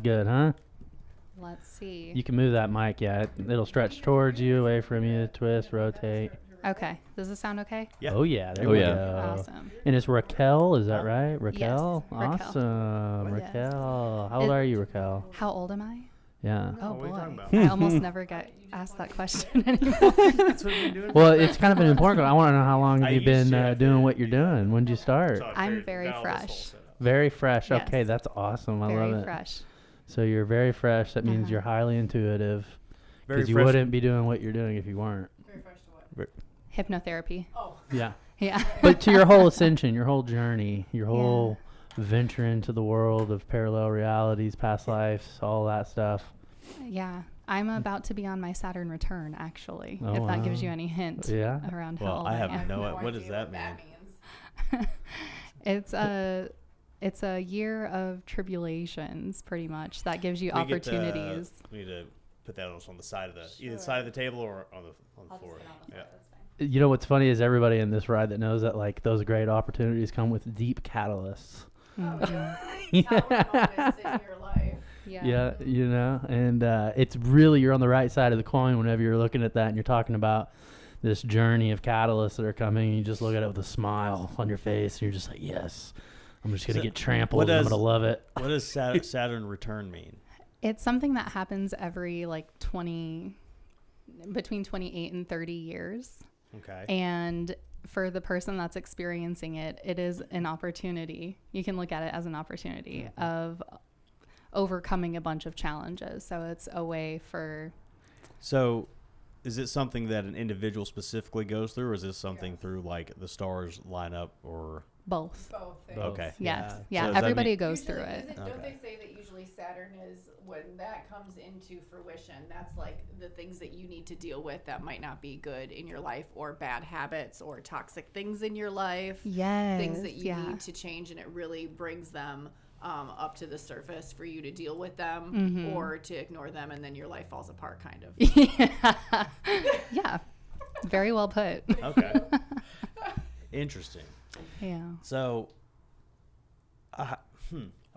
Good, huh? Let's see. You can move that mic, yeah. It'll stretch towards you, away from you, twist, rotate. Okay. Does this sound okay? Yeah. Oh, yeah. There we go. Awesome. And it's Raquel, is that right? Raquel? Yes, Raquel. Awesome. Yes. Raquel. How old are you, Raquel? How old am I? Yeah. Oh, what are you talking boy. about? I almost never get asked that question anymore. That's what you're doing. Well, it's kind of an important. I want to know how long have I you been used to. doing what you're doing? When did you start? So I I'm figured very out this fresh. whole setup. Very fresh. Yes. Okay, that's awesome. I Very love it. fresh. So you're very fresh. That means Uh-huh. you're highly intuitive. Very Because you fresh. wouldn't be doing what you're doing if you weren't. Very fresh to what? Hypnotherapy. Oh. Yeah. Yeah. But to your whole ascension, your whole journey, your whole venture into the world of parallel realities, past lives, all that stuff. Yeah. I'm about to be on my Saturn return, actually, Oh, if that gives wow. you any hint Yeah. around how Well, old I I have am. no idea. What does that mean? Means. It's a year of tribulations, pretty much. That gives you We get to- opportunities. we need to put that on the side of the either side of the table or on the I'll floor. just sit on the Yeah. floor. That's fine. You know what's funny is everybody in this ride that knows that like those great opportunities come with deep catalysts. Mhm. Power moments in your life. Yeah, you know, and it's really, you're on the right side of the coin whenever you're looking at that and you're talking about this journey of catalysts that are coming, and you just look at it with a smile on your face and you're just like, yes, I'm just going to So get trampled what and I'm does- going to love it. What does Saturn return mean? It's something that happens every between 28 and 30 years. Okay. And for the person that's experiencing it, it is an opportunity. You can look at it as an opportunity of overcoming a bunch of challenges. So it's a way for... So, is it something that an individual specifically goes through, or is this something through like the stars line up, or both. Both things. Okay. Yes. So Yeah. does that Everybody mean- goes through Usually, it. Don't Okay. they say that usually Saturn is when that comes into fruition? That's like the things that you need to deal with that might not be good in your life, or bad habits, or toxic things in your life. Yes. Things that you yeah. need to change, and it really brings them up to the surface for you to deal with them, Mhm. or to ignore them, and then your life falls apart, kind of. Yeah. Yeah. Very well put. Okay. Interesting. Yeah. So,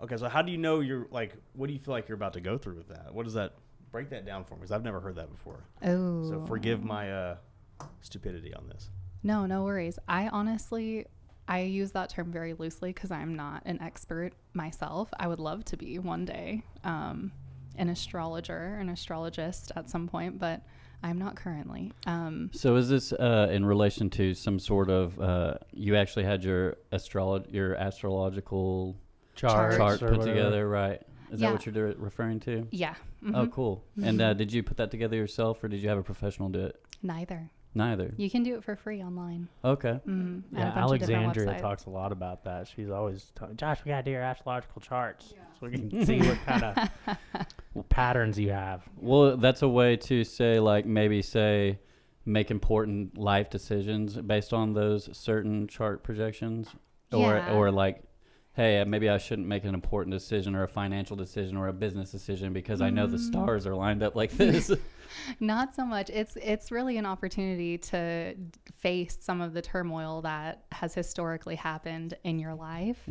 okay. So, how do you know you're like? What do you feel like you're about to go through with that? What does that? Break that down for me, because I've never heard that before. Oh. So, forgive my stupidity on this. No, no worries. I use that term very loosely because I'm not an expert myself. I would love to be one day an astrologer, an astrologist at some point, but I'm not currently. So is this in relation to some sort of you actually had your astrological Charts chart or put whatever. together, right? Is Yeah. that what you're referring to? Yeah. Oh, Mhm. cool. And did you put that together yourself, or did you have a professional do it? Neither. Neither. You can do it for free online. Okay. Mm, Yeah, Alexandria talks a lot about that. She's always talking, Josh, we got to do your astrological charts so we can see what kind of patterns you have. Well, that's a way to say, like, maybe say, make important life decisions based on those certain chart projections, Yeah. or like, hey, maybe I shouldn't make an important decision or a financial decision or a business decision because I know the stars are lined up like this. Not so much. It's really an opportunity to face some of the turmoil that has historically happened in your life,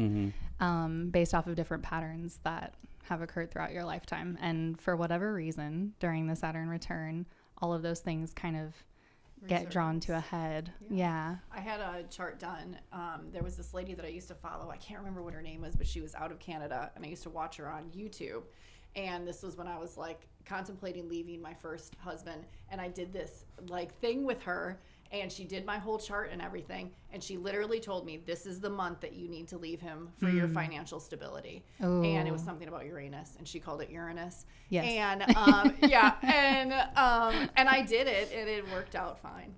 based off of different patterns that have occurred throughout your lifetime. And for whatever reason, during the Saturn return, all of those things kind of get drawn to a head. Yeah. I had a chart done. There was this lady that I used to follow. I can't remember what her name was, but she was out of Canada, and I used to watch her on YouTube. And this was when I was like contemplating leaving my first husband, and I did this like thing with her, and she did my whole chart and everything, and she literally told me, this is the month that you need to leave him for your financial stability. Ooh. And it was something about Uranus, and she called it Uranus. Yes. And yeah, and I did it, and it worked out fine.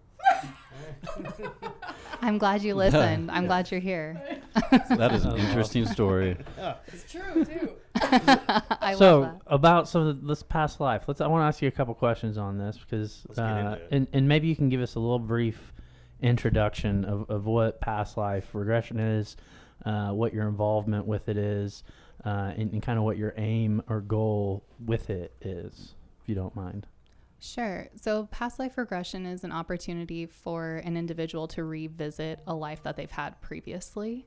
I'm glad you listened. I'm glad you're here. That is an interesting story. It's true too. I love So that. about some of this past life, I want to ask you a couple questions on this because, Let's get into and maybe you can give us a little brief introduction of what past life regression is, what your involvement with it is, and kind of what your aim or goal with it is, if you don't mind. Sure. So past life regression is an opportunity for an individual to revisit a life that they've had previously.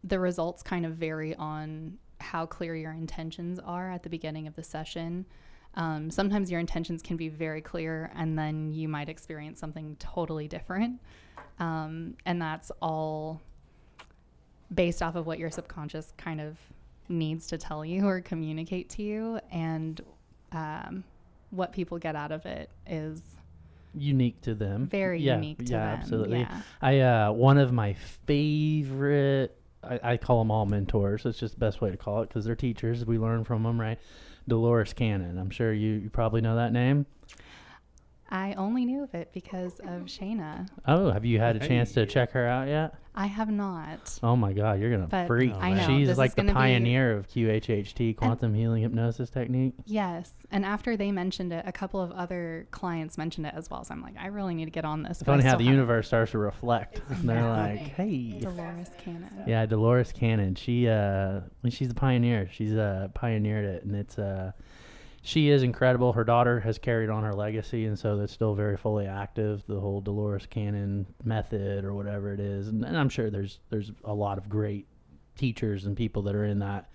The results kind of vary on how clear your intentions are at the beginning of the session. Sometimes your intentions can be very clear, and then you might experience something totally different. And that's all based off of what your subconscious kind of needs to tell you or communicate to you. And what people get out of it is unique to them. Very unique to them. Absolutely. Yeah. One of my favorite, I call them all mentors. It's just the best way to call it because they're teachers. We learn from them, right? Dolores Cannon. I'm sure you probably know that name. I only knew of it because of Shayna. Oh, have you had a chance to check her out yet? I have not. Oh my God, you're gonna freak. I know. She's This like is the gonna pioneer of QHHT, quantum healing hypnosis technique. Yes. And after they mentioned it, a couple of other clients mentioned it as well. So I'm like, I really need to get on this. It's funny how the universe starts to reflect. And they're like, hey. Dolores Cannon. Yeah, Dolores Cannon. She's the pioneer. She's pioneered it, and it's she is incredible. Her daughter has carried on her legacy, and so that's still very fully active. The whole Dolores Cannon method, or whatever it is, and I'm sure there's a lot of great teachers and people that are in that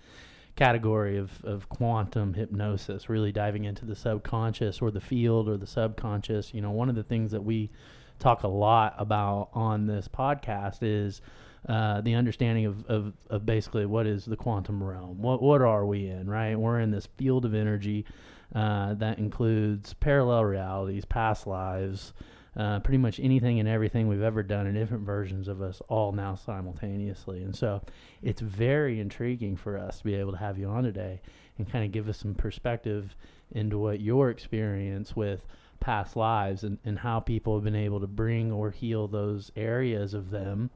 category of quantum hypnosis, really diving into the subconscious or the field or the subconscious. You know, one of the things that we talk a lot about on this podcast is the understanding of basically what is the quantum realm. What are we in, right? We're in this field of energy that includes parallel realities, past lives, pretty much anything and everything we've ever done in different versions of us all now simultaneously. And so it's very intriguing for us to be able to have you on today and kind of give us some perspective into what your experience with past lives and how people have been able to bring or heal those areas of them,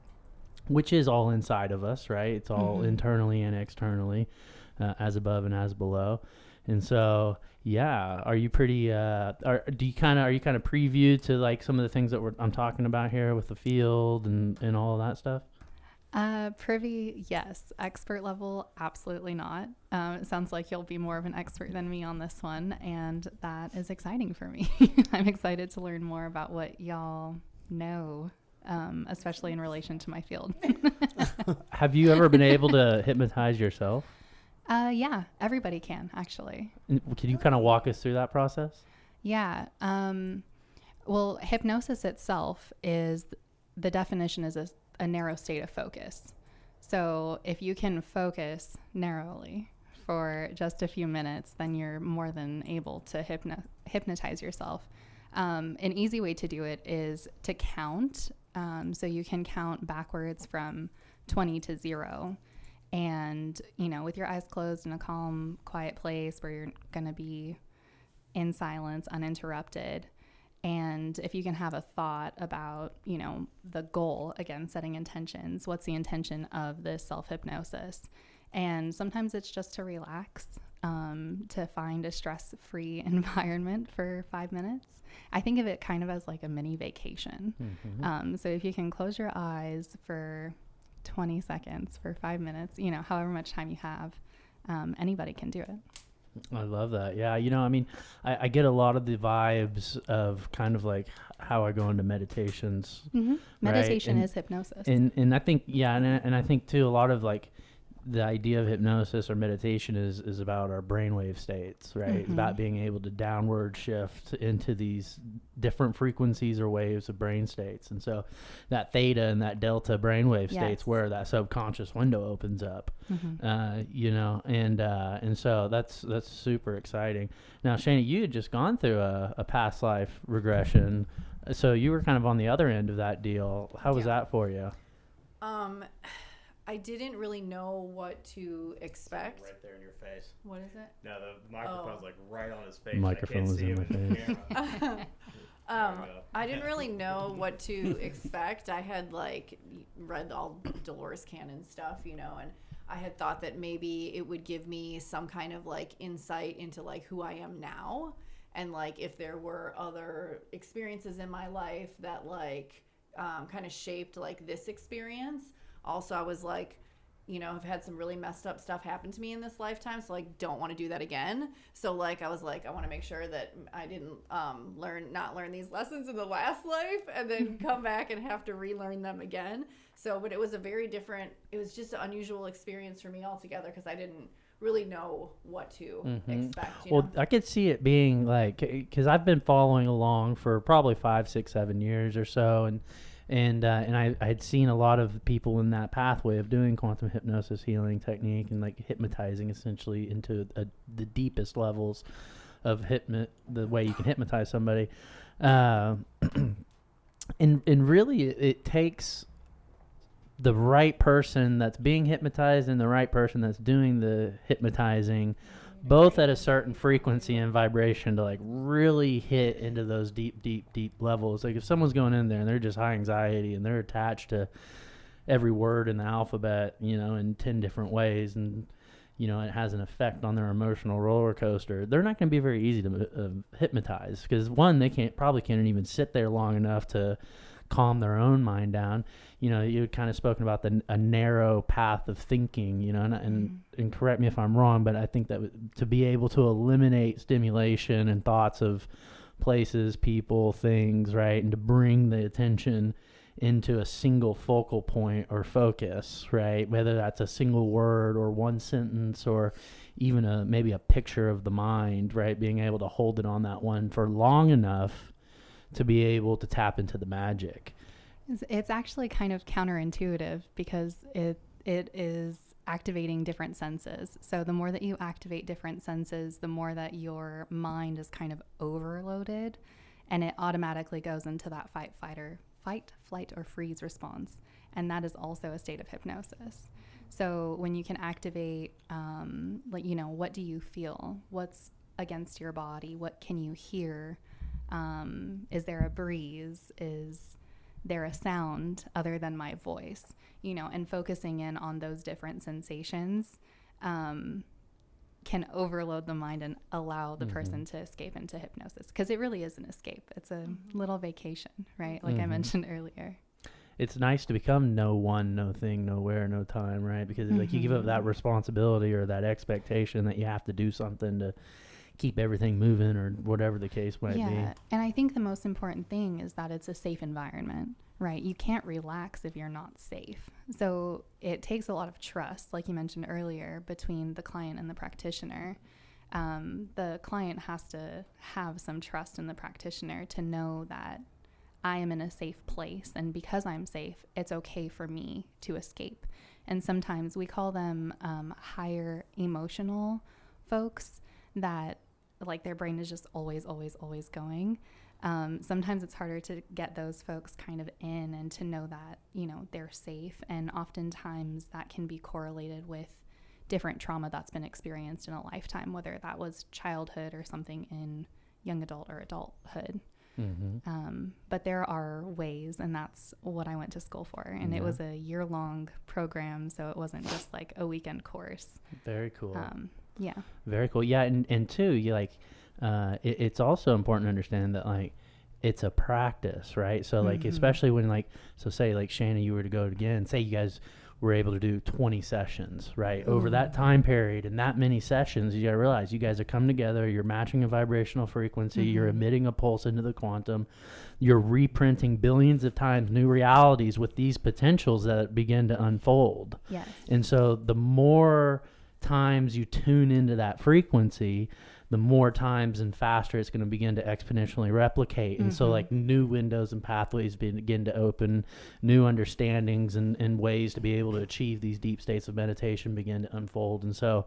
which is all inside of us, right? It's all internally and externally, as above and as below. And so, yeah, are you pretty? Are you kind of previewed to like some of the things that I'm talking about here with the field and all of that stuff? Privy, yes. Expert level, absolutely not. It sounds like you'll be more of an expert than me on this one, and that is exciting for me. I'm excited to learn more about what y'all know. Especially in relation to my field. Have you ever been able to hypnotize yourself? Yeah, everybody can, actually. Can you kind of walk us through that process? Yeah. Well, hypnosis itself is, the definition is a narrow state of focus. So if you can focus narrowly for just a few minutes, then you're more than able to hypnotize yourself. An easy way to do it is to count. So you can count backwards from 20 to 0. And, you know, with your eyes closed in a calm, quiet place where you're going to be in silence, uninterrupted. And if you can have a thought about, you know, the goal, again, setting intentions, what's the intention of this self-hypnosis? And sometimes it's just to relax, to find a stress-free environment for 5 minutes. I think of it kind of as like a mini vacation. So if you can close your eyes for 20 seconds, for 5 minutes, you know, however much time you have, anybody can do it. I love that. Yeah. You know, I mean, I get a lot of the vibes of kind of like how I go into meditations. Meditation right? is hypnosis. And I think, yeah. And I think too, a lot of like the idea of hypnosis or meditation is about our brainwave states, right? It's about being able to downward shift into these different frequencies or waves of brain states. And so that theta and that delta brainwave states where that subconscious window opens up, you know, and so that's super exciting. Now, Shana, you had just gone through a past life regression. So you were kind of on the other end of that deal. How was that for you? I didn't really know what to expect. Right there in your face. What is it? No, the microphone's like right on his face. The microphone was in my face. I didn't really know what to expect. I had like read all Dolores Cannon stuff, you know, and I had thought that maybe it would give me some kind of like insight into like who I am now, and like if there were other experiences in my life that like kind of shaped like this experience. Also, I was like, you know, I've had some really messed up stuff happen to me in this lifetime, so like don't want to do that again. So like I was like, I want to make sure that I didn't not learn these lessons in the last life and then come back and have to relearn them again. So, but it was a very different, it was just an unusual experience for me altogether because I didn't really know what to expect. You Well, know? I could see it being like, because I've been following along for probably 5, 6, 7 years or so, and I had seen a lot of people in that pathway of doing quantum hypnosis healing technique and like hypnotizing essentially into the deepest levels of the way you can hypnotize somebody, and really it takes the right person that's being hypnotized and the right person that's doing the hypnotizing, both at a certain frequency and vibration to like really hit into those deep levels. Like if someone's going in there and they're just high anxiety and they're attached to every word in the alphabet, you know, in 10 different ways, and you know, it has an effect on their emotional roller coaster, they're not going to be very easy to hypnotize, because one, they probably can't even sit there long enough to calm their own mind down. You know, you had kind of spoken about a narrow path of thinking, you know, and correct me if I'm wrong, but I think that to be able to eliminate stimulation and thoughts of places, people, things, right, and to bring the attention into a single focal point or focus, right, whether that's a single word or one sentence or even maybe a picture of the mind, right, being able to hold it on that one for long enough to be able to tap into the magic. It's actually kind of counterintuitive, because it is activating different senses. So the more that you activate different senses, the more that your mind is kind of overloaded, and it automatically goes into that fight, flight, or freeze response. And that is also a state of hypnosis. So when you can activate, like, you know, what do you feel? What's against your body? What can you hear? Is there a breeze? Is there a sound other than my voice? You know, and focusing in on those different sensations can overload the mind and allow the person to escape into hypnosis, because it really is an escape. It's a little vacation, right? Like I mentioned earlier. It's nice to become no one, no thing, nowhere, no time, right? Because like you give up that responsibility or that expectation that you have to do something to keep everything moving or whatever the case might be. Yeah, and I think the most important thing is that it's a safe environment, right? You can't relax if you're not safe. So it takes a lot of trust, like you mentioned earlier, between the client and the practitioner. The client has to have some trust in the practitioner to know that I am in a safe place, and because I'm safe, it's okay for me to escape. And sometimes we call them higher emotional folks, that like their brain is just always going. Sometimes it's harder to get those folks kind of in and to know that, you know, they're safe. And oftentimes that can be correlated with different trauma that's been experienced in a lifetime, whether that was childhood or something in young adult or adulthood. But there are ways, and that's what I went to school for. And it was a year-long program, so it wasn't just like a weekend course. Very cool. Yeah. Very cool. Yeah, and two, you like, it's also important to understand that like it's a practice, right? So like, especially when like, so say like Shanna, you were to go again, say you guys were able to do 20 sessions, right? Over that time period and that many sessions, you got to realize you guys are coming together, you're matching a vibrational frequency, you're emitting a pulse into the quantum, you're reprinting billions of times new realities with these potentials that begin to unfold. Yes. And so the more times you tune into that frequency, the more times and faster it's going to begin to exponentially replicate. And so like new windows and pathways begin to open, new understandings and ways to be able to achieve these deep states of meditation begin to unfold. And so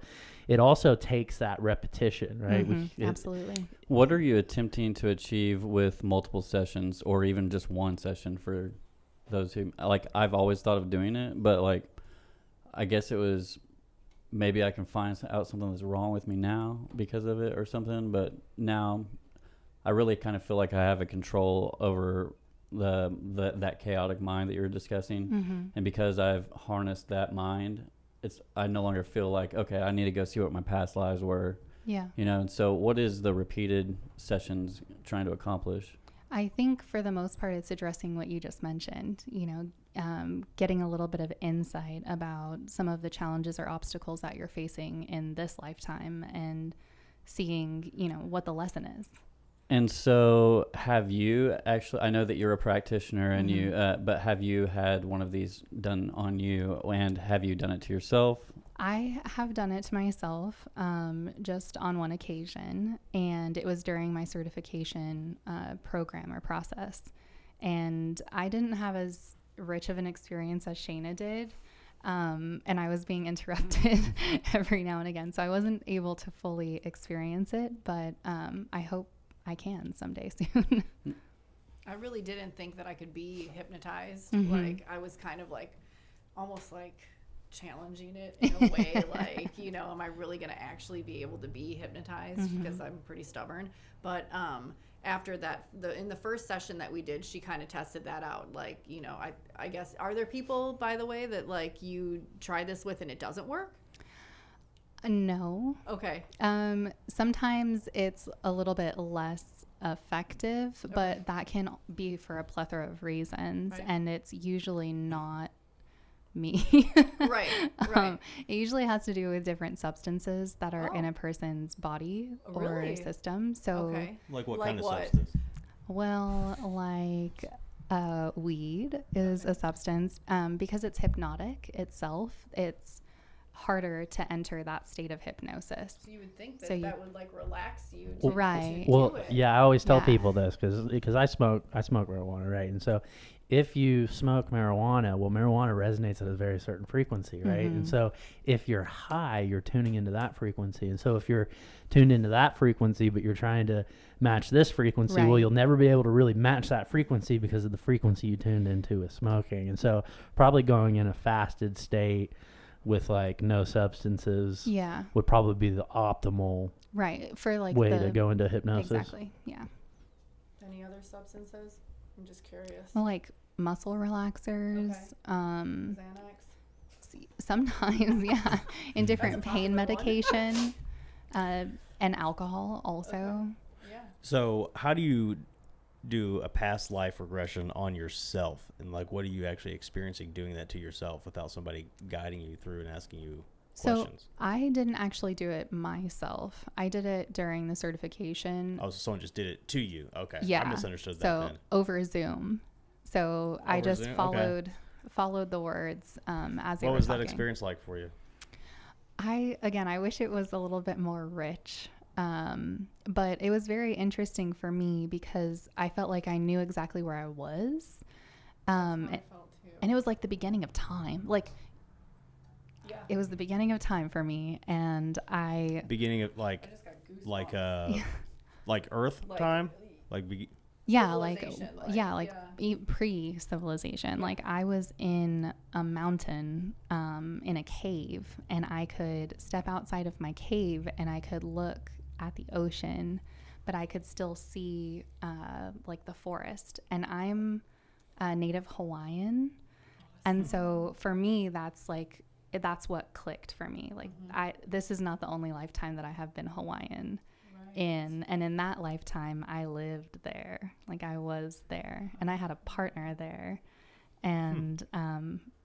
it also takes that repetition, right? Absolutely. What are you attempting to achieve with multiple sessions, or even just one session for those who, like, I've always thought of doing it, but like, I guess it was, maybe I can find out something that's wrong with me now because of it or something. But now I really kind of feel like I have a control over that chaotic mind that you're discussing. And because I've harnessed that mind, I no longer feel like, okay, I need to go see what my past lives were. Yeah. You know, and so what is the repeated sessions trying to accomplish? I think for the most part, it's addressing what you just mentioned, you know, getting a little bit of insight about some of the challenges or obstacles that you're facing in this lifetime, and seeing, you know, what the lesson is. And so have you actually, I know that you're a practitioner and you, but have you had one of these done on you, and have you done it to yourself? I have done it to myself just on one occasion, and it was during my certification program or process. And I didn't have as rich of an experience as Shayna did, and I was being interrupted every now and again. So I wasn't able to fully experience it, but I hope I can someday soon. I really didn't think that I could be hypnotized. Mm-hmm. Like, I was kind of like, almost like challenging it in a way, like, you know, am I really going to actually be able to be hypnotized? Mm-hmm. Because I'm pretty stubborn. But after that, in the first session that we did, she kind of tested that out. Like, you know, I guess, are there people, by the way, that like you try this with and it doesn't work? No. Okay. Sometimes it's a little bit less effective, but that can be for a plethora of reasons, Right. and it's usually not me. Right. Right. It usually has to do with different substances that are in Oh. a person's body Really? or system. So, Okay. Like what Like kind of what? substance? well, like weed is a substance because it's hypnotic itself. It's harder to enter that state of hypnosis. So you would think that So you- that would like relax you. Right. To Well, do it. yeah, I always tell Yeah. people this because I smoke marijuana, right? And so if you smoke marijuana, well, marijuana resonates at a very certain frequency, right? And Mhm. so if you're high, you're tuning into that frequency. And so if you're tuned into that frequency, but you're trying to match this frequency, well, Right. you'll never be able to really match that frequency because of the frequency you tuned into with smoking. And so probably going in a fasted state with like no substances Yeah. would probably be the optimal Right. For like way the to go into hypnosis. Exactly. Yeah. Any other substances? I'm just curious. Well, like muscle relaxers. Xanax. Sometimes, yeah, in different That's a pain popular one. medication, and alcohol also. Yeah. So how do you do a past life regression on yourself, and like what are you actually experiencing doing that to yourself without somebody guiding you through and asking you So questions? I didn't actually do it myself. I did it during the certification. Oh, so someone just did it to you. Okay. Yeah. I misunderstood that So then. over Zoom. So I Over just Zoom? Okay. followed the words as they What were was talking. that experience like for you? I wish it was a little bit more rich. But it was very interesting for me because I felt like I knew exactly where I was. I felt too. And it was like the beginning of time. Like Yeah. it was the beginning of time for me. And Beginning of like I just got goosebumps. like Earth Like, time? Like Civilization, pre-civilization. Like I was in a mountain, in a cave, and I could step outside of my cave and I could look at the ocean, but I could still see like the forest. And I'm native Hawaiian, and so for me, that's what clicked for me. Like this is not the only lifetime that I have been Hawaiian. And in that lifetime I lived there, like I was there, and I had a partner there. And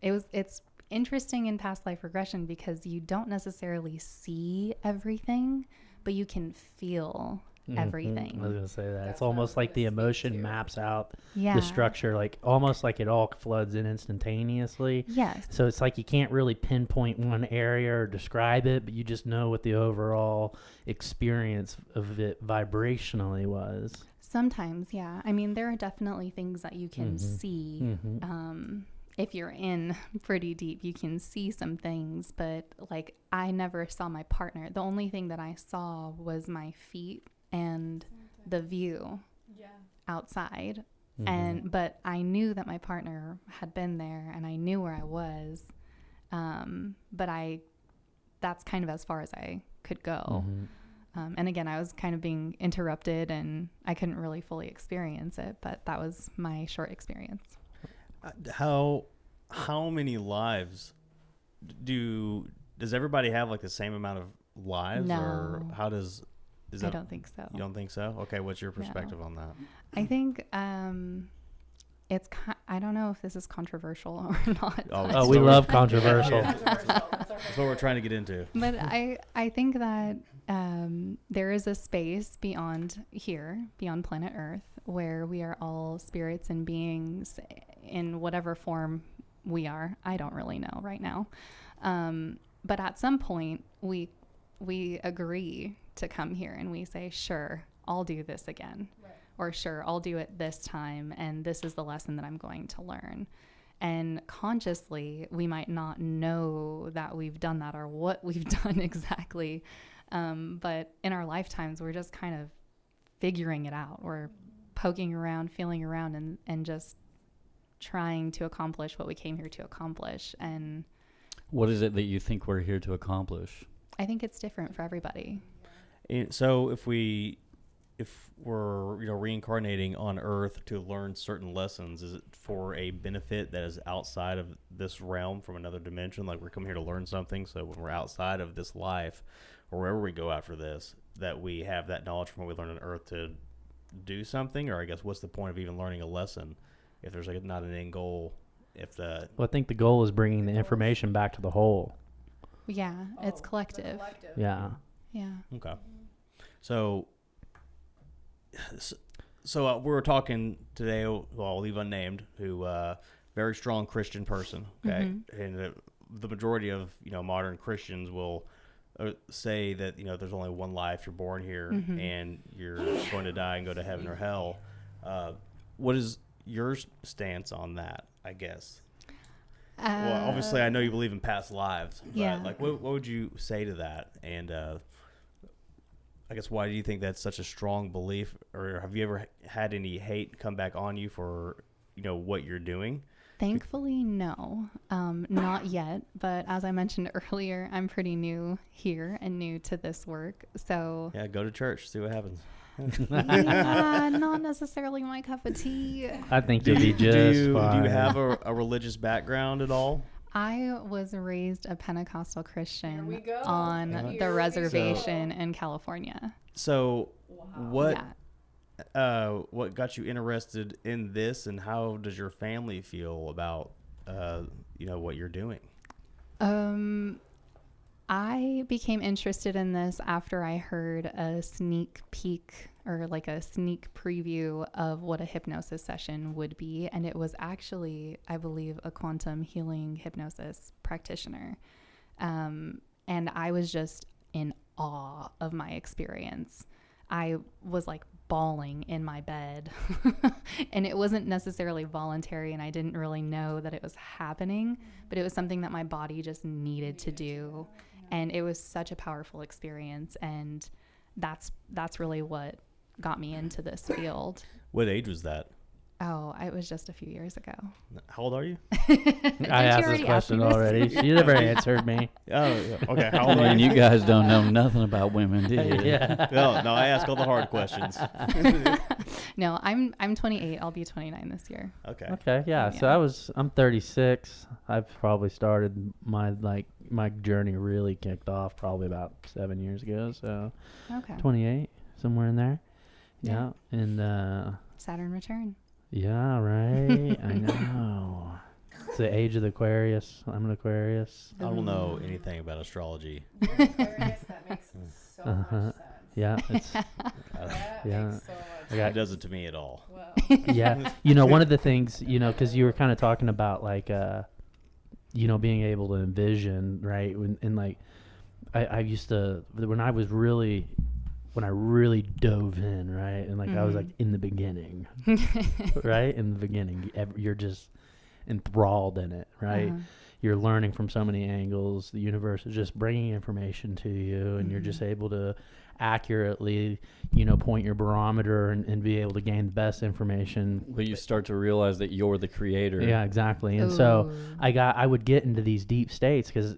it's interesting in past life regression because you don't necessarily see everything, but you can feel everything. I was gonna say that. That's It's what I almost was like the gonna speak emotion to. maps out Yeah. the structure, like almost like it all floods in instantaneously. Yes. So it's like you can't really pinpoint one area or describe it, but you just know what the overall experience of it vibrationally was. Sometimes, yeah. I mean, there are definitely things that you can see. Mm-hmm. If you're in pretty deep, you can see some things, but like I never saw my partner. The only thing that I saw was my feet and the view outside. But I knew that my partner had been there and I knew where I was. But that's kind of as far as I could go. And again, I was kind of being interrupted and I couldn't really fully experience it, but that was my short experience. How many lives does everybody have like the same amount of lives? No. Or how is I that? don't think so. You don't think so? Okay, what's your perspective on that? I think I don't know if this is controversial or not. Oh, we love controversial. That's what we're trying to get into. But I think that there is a space beyond here, beyond planet Earth, where we are all spirits and beings in whatever form we are. I don't really know right now. but at some point we agree to come here and we say, sure, I'll do this again. Right. Or sure, I'll do it this time. And this is the lesson that I'm going to learn. And consciously, we might not know that we've done that or what we've done exactly. But in our lifetimes, we're just kind of figuring it out. We're poking around, feeling around, and just trying to accomplish what we came here to accomplish. And what is it that you think we're here to accomplish? I think it's different for everybody. And so if we're reincarnating on Earth to learn certain lessons, is it for a benefit that is outside of this realm, from another dimension? Like, we're coming here to learn something, so when we're outside of this life or wherever we go after this, that we have that knowledge from what we learned on Earth to do something? Or I guess, what's the point of even learning a lesson if there's like not an end goal? Well, I think the goal is bringing the information back to the whole. Yeah, it's collective. Yeah. Yeah. Okay. So we were talking today, well, I'll leave unnamed, who very strong Christian person, okay? Mm-hmm. And the majority of, modern Christians will say that, there's only one life, you're born here, mm-hmm. and you're going to die and go to heaven or hell. What is your stance on that, I guess? Well, obviously, I know you believe in past lives, but yeah. like, what would you say to that? And I guess, why do you think that's such a strong belief? Or have you ever had any hate come back on you for, what you're doing? Thankfully, no, not yet. But as I mentioned earlier, I'm pretty new here and new to this work. So yeah, go to church, see what happens. Yeah, not necessarily my cup of tea. I think you'll be just fine. Do you have a religious background at all? I was raised a Pentecostal Christian on the reservation in California. So, wow. What got you interested in this, and how does your family feel about what you're doing? I became interested in this after I heard a sneak peek or like a sneak preview of what a hypnosis session would be. And it was actually, I believe, a quantum healing hypnosis practitioner. And I was just in awe of my experience. I was like bawling in my bed and it wasn't necessarily voluntary, and I didn't really know that it was happening, but it was something that my body just needed to do. And it was such a powerful experience, and that's really what got me into this field. What age was that? Oh, it was just a few years ago. How old are you? I asked this question already. She never answered me. Oh, okay. How old are you? You guys don't know nothing about women, do you? Yeah. No, I ask all the hard questions. No, I'm 28. I'll be 29 this year. Okay. Yeah. So I'm 36. I've probably started my journey really kicked off probably about 7 years ago. So 28, somewhere in there. Yeah. And Saturn return. Yeah, right. I know. It's the age of the Aquarius. I'm an Aquarius. I don't know anything about astrology. Aquarius, that makes so much sense. Yeah, it's That makes so much sense. It doesn't to me at all. Well. Yeah. One of the things, because you were kind of talking about being able to envision, right? I used to, when I really dove in, right? And I was in the beginning, right? In the beginning, you're just enthralled in it, right? Uh-huh. You're learning from so many angles. The universe is just bringing information to you, and you're just able to accurately, point your barometer and be able to gain the best information. But you start to realize that you're the creator. Yeah, exactly. And so I would get into these deep states because,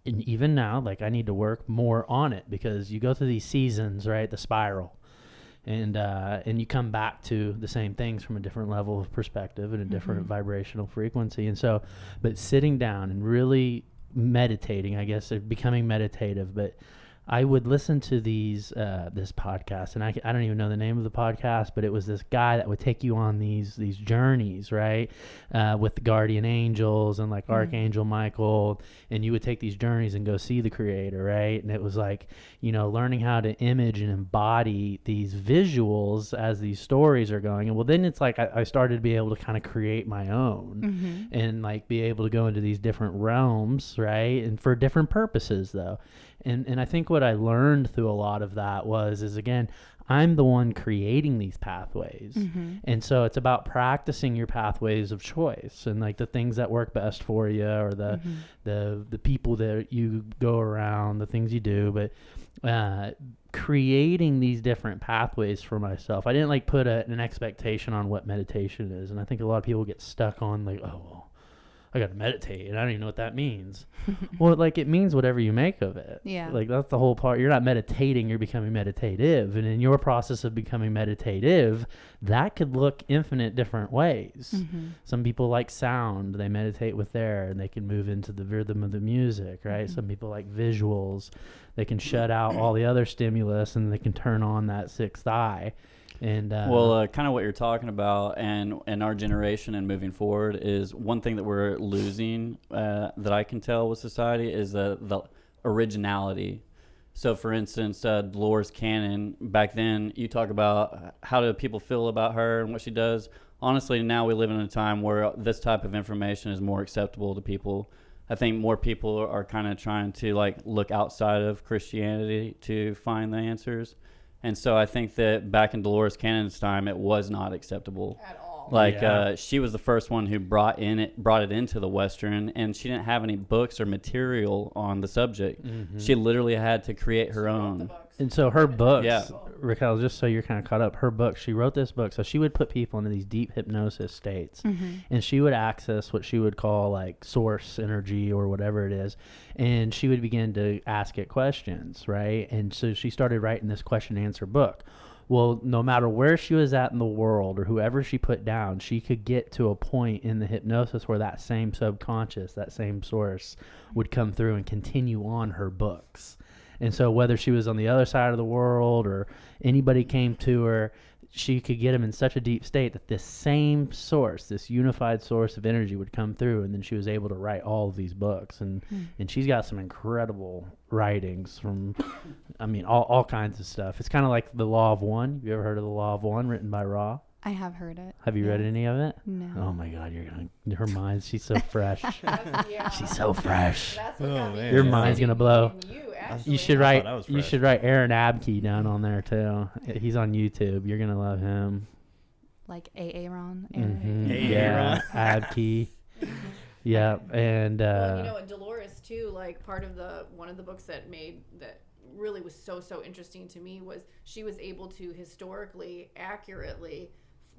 and even now, I need to work more on it, because you go through these seasons, right? The spiral, and you come back to the same things from a different level of perspective and a different vibrational frequency. And so, but sitting down and really meditating, I guess, becoming meditative, but I would listen to this podcast, and I don't even know the name of the podcast, but it was this guy that would take you on these journeys, right, with the guardian angels and like Archangel Michael, and you would take these journeys and go see the Creator, right? And it was like, learning how to image and embody these visuals as these stories are going. And well, then it's like I started to be able to kind of create my own and like be able to go into these different realms, right, and for different purposes though. And I think what I learned through a lot of that is again, I'm the one creating these pathways. And so it's about practicing your pathways of choice and like the things that work best for you, or the people that you go around, the things you do, but creating these different pathways for myself. I didn't like put an expectation on what meditation is. And I think a lot of people get stuck on like, oh, well, I got to meditate, and I don't even know what that means. Well, like, it means whatever you make of it. Yeah. Like, that's the whole part. You're not meditating, you're becoming meditative. And in your process of becoming meditative, that could look infinite different ways. Some people like sound. They meditate with air, and they can move into the rhythm of the music, right? Some people like visuals. They can shut out all the other stimulus, and they can turn on that sixth eye. And kind of what you're talking about, and in our generation and moving forward, is one thing that we're losing that I can tell with society is the originality. So, for instance, Dolores Cannon, back then, you talk about how do people feel about her and what she does. Honestly, now we live in a time where this type of information is more acceptable to people. I think more people are kind of trying to like look outside of Christianity to find the answers. And so I think that back in Dolores Cannon's time, it was not acceptable At all. Like she was the first one who brought it into the Western, and she didn't have any books or material on the subject. She literally had to create her own. And so her books, Yeah. Raquel, just so you're kind of caught up, her book, she wrote this book. So she would put people into these deep hypnosis states, and she would access what she would call like source energy or whatever it is. And she would begin to ask it questions, right? And so she started writing this question and answer book. Well, no matter where she was at in the world or whoever she put down, she could get to a point in the hypnosis where that same subconscious, that same source would come through and continue on her books. And so whether she was on the other side of the world or anybody came to her, she could get them in such a deep state that this same source, this unified source of energy would come through, and then she was able to write all of these books. And she's got some incredible writings from, I mean, all kinds of stuff. It's kind of like the Law of One. Have you ever heard of the Law of One written by Ra? I have heard it. Have you read any of it? No. Oh my God, her mind, she's so fresh. She's so fresh. That's what got me Your mind's gonna blow. actually. You should I write. thought that was You fresh. should write Aaron Abkey down on there too. He's on YouTube. You're gonna love him. Like Aaron. Yeah, Abkey. Yeah, and Well, you know, and Dolores too. Like part of one of the books that really was so interesting to me was she was able to historically accurately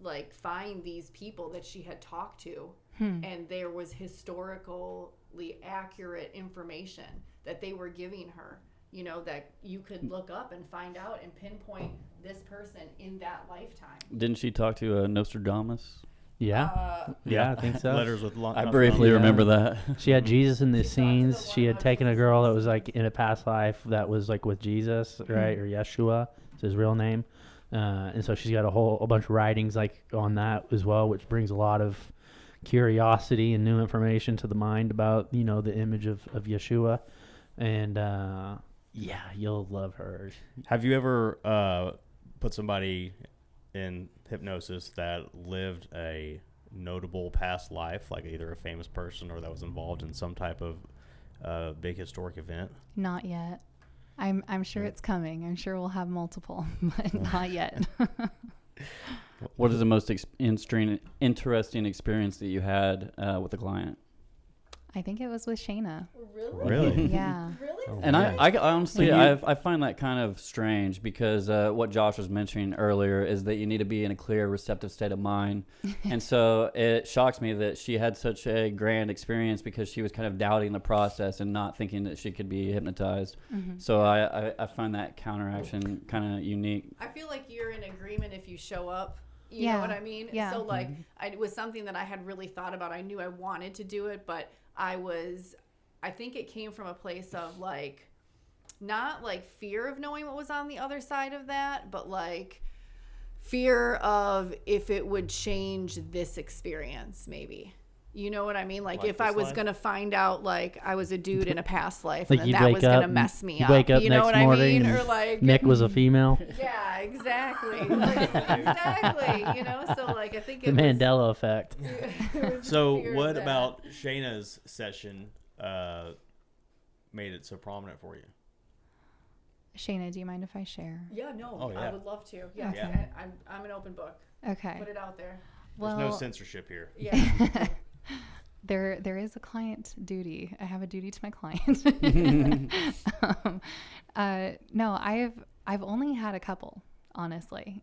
like find these people that she had talked to, and there was historically accurate information that they were giving her. You know, that you could look up and find out and pinpoint this person in that lifetime. Didn't she talk to Nostradamus? yeah, I think so. Letters with long. I briefly remember that. She had Jesus in the She talked to the scenes. She one had taken a who girl was that was like in a past life that was like with Jesus, right, or Yeshua, is his real name. And so she's got a bunch of writings like on that as well, which brings a lot of curiosity and new information to the mind about, you know, the image of Yeshua. And yeah, you'll love her. Have you ever put somebody in hypnosis that lived a notable past life, like either a famous person or that was involved in some type of big historic event? Not yet. I'm sure it's coming. I'm sure we'll have multiple, but not yet. What is the most interesting experience that you had with a client? I think it was with Shayna. Really? Yeah. Really? And yeah. I honestly, I find that kind of strange because what Josh was mentioning earlier is that you need to be in a clear, receptive state of mind. And so it shocks me that she had such a grand experience because she was kind of doubting the process and not thinking that she could be hypnotized. So I find that counteraction kind of unique. I feel like you're in agreement if you show up. You Yeah. know what I mean? Yeah. So like, it was something that I had really thought about. I knew I wanted to do it, but I think it came from a place of like not like fear of knowing what was on the other side of that, but like fear of if it would change this experience, maybe. You know what I mean? Like if I was going to find out like I was a dude in a past life, like and then that was going to mess me up. Wake up you know next what I morning mean? Or like Nick was a female. Yeah, exactly. Exactly. You know, so like I think The Mandela effect. So what about Shayna's session made it so prominent for you? Shayna, do you mind if I share? Yeah, no. Oh, yeah. I would love to. Yes. Okay. I'm an open book. Okay. Put it out there. Well, There's no censorship here. Yeah. there is a client duty. I have a duty to my client. No, I've only had a couple, honestly.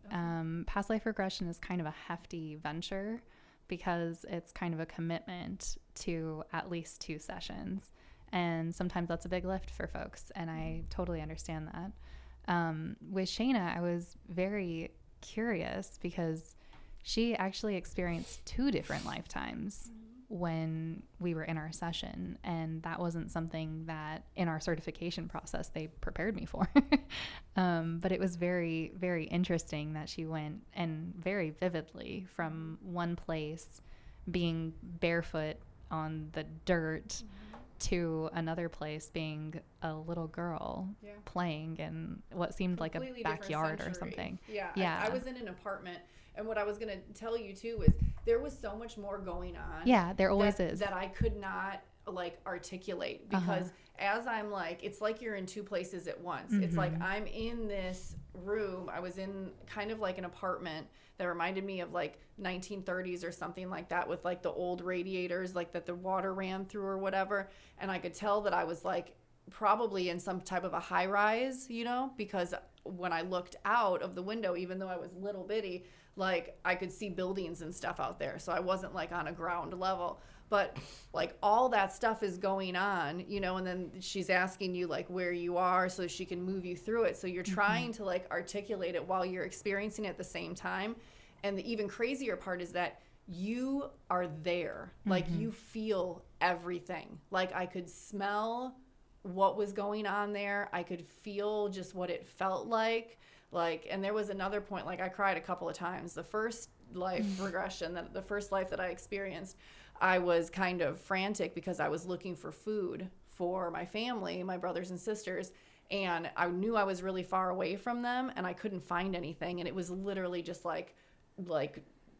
Past life regression is kind of a hefty venture because it's kind of a commitment to at least 2 sessions. And sometimes that's a big lift for folks, and I totally understand that. With Shayna, I was very curious because she actually experienced 2 different lifetimes when we were in our session, and that wasn't something that in our certification process they prepared me for. But it was very, very interesting that she went, and very vividly, from one place being barefoot on the dirt to another place being a little girl playing in what seemed like a backyard or something. Yeah. I was in an apartment, and what I was going to tell you too is there was so much more going on. Yeah, there always is. That I could not like articulate because as I'm like, it's like you're in 2 places at once. It's like I'm in this room. I was in kind of like an apartment that reminded me of like 1930s or something like that, with like the old radiators, like that the water ran through or whatever. And I could tell that I was like probably in some type of a high rise, you know, because when I looked out of the window, even though I was little bitty, like I could see buildings and stuff out there. So I wasn't like on a ground level, but like all that stuff is going on, you know, and then she's asking you like where you are so she can move you through it. So you're trying to like articulate it while you're experiencing it at the same time. And the even crazier part is that you are there, like you feel everything. Like I could smell what was going on there. I could feel just what it felt like, and there was another point, like I cried a couple of times. The first life regression, the first life that I experienced, I was kind of frantic because I was looking for food for my family, my brothers and sisters, and I knew I was really far away from them and I couldn't find anything. And it was literally just like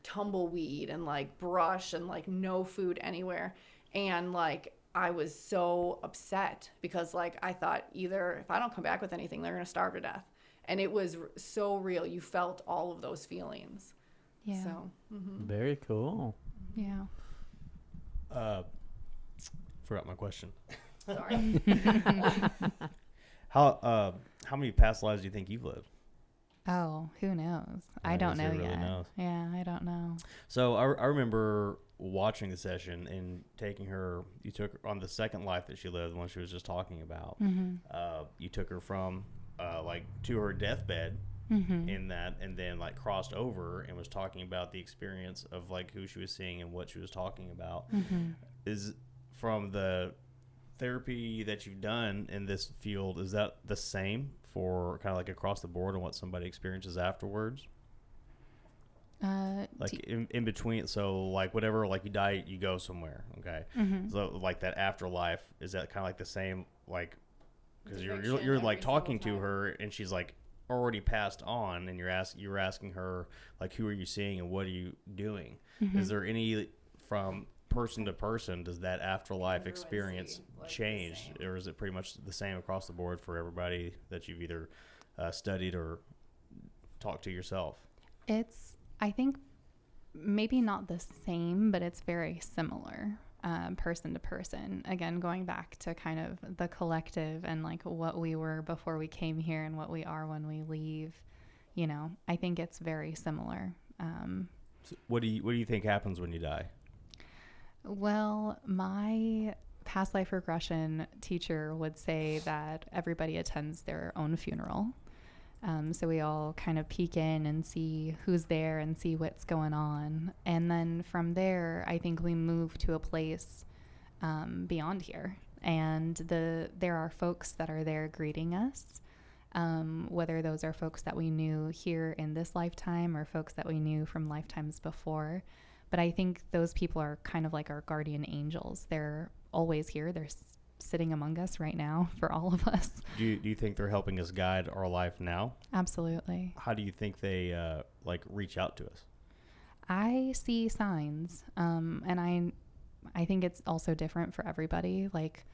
tumbleweed and like brush and like no food anywhere. And like I was so upset because like I thought either if I don't come back with anything, they're going to starve to death. And it was so real. You felt all of those feelings. Yeah. So, Very cool. Yeah. Forgot my question. sorry. How many past lives do you think you've lived? Oh, who knows? I I don't guess know who really yet. knows? Yeah, I don't know. So I remember watching the session and taking her. You took her on the second life that she lived, the one she was just talking about. You took her from like to her deathbed in that, and then like crossed over and was talking about the experience of like who she was seeing and what she was talking about. Is from the therapy that you've done in this field, is that the same for kind of like across the board and what somebody experiences afterwards? Like in between, so like whatever, like you die, you go somewhere, okay? So like that afterlife, is that kind of like the same, like because you're like talking to her and she's like already passed on, and you're asking her like who are you seeing and what are you doing? Is there any from person to person, does that afterlife experience change, or is it pretty much the same across the board for everybody that you've either studied or talked to yourself? It's, I think, maybe not the same, but it's very similar person to person. Again, going back to kind of the collective and like what we were before we came here and what we are when we leave, you know, I think it's very similar. So what do you think happens when you die? Well, my past life regression teacher would say that everybody attends their own funeral. So we all kind of peek in and see who's there and see what's going on. And then from there, I think we move to a place beyond here. And there are folks that are there greeting us, whether those are folks that we knew here in this lifetime or folks that we knew from lifetimes before. But I think those people are kind of like our guardian angels. They're always here. They're sitting among us right now for all of us. Do you think they're helping us guide our life now? Absolutely. How do you think they like reach out to us? I see signs, and I think it's also different for everybody. Like,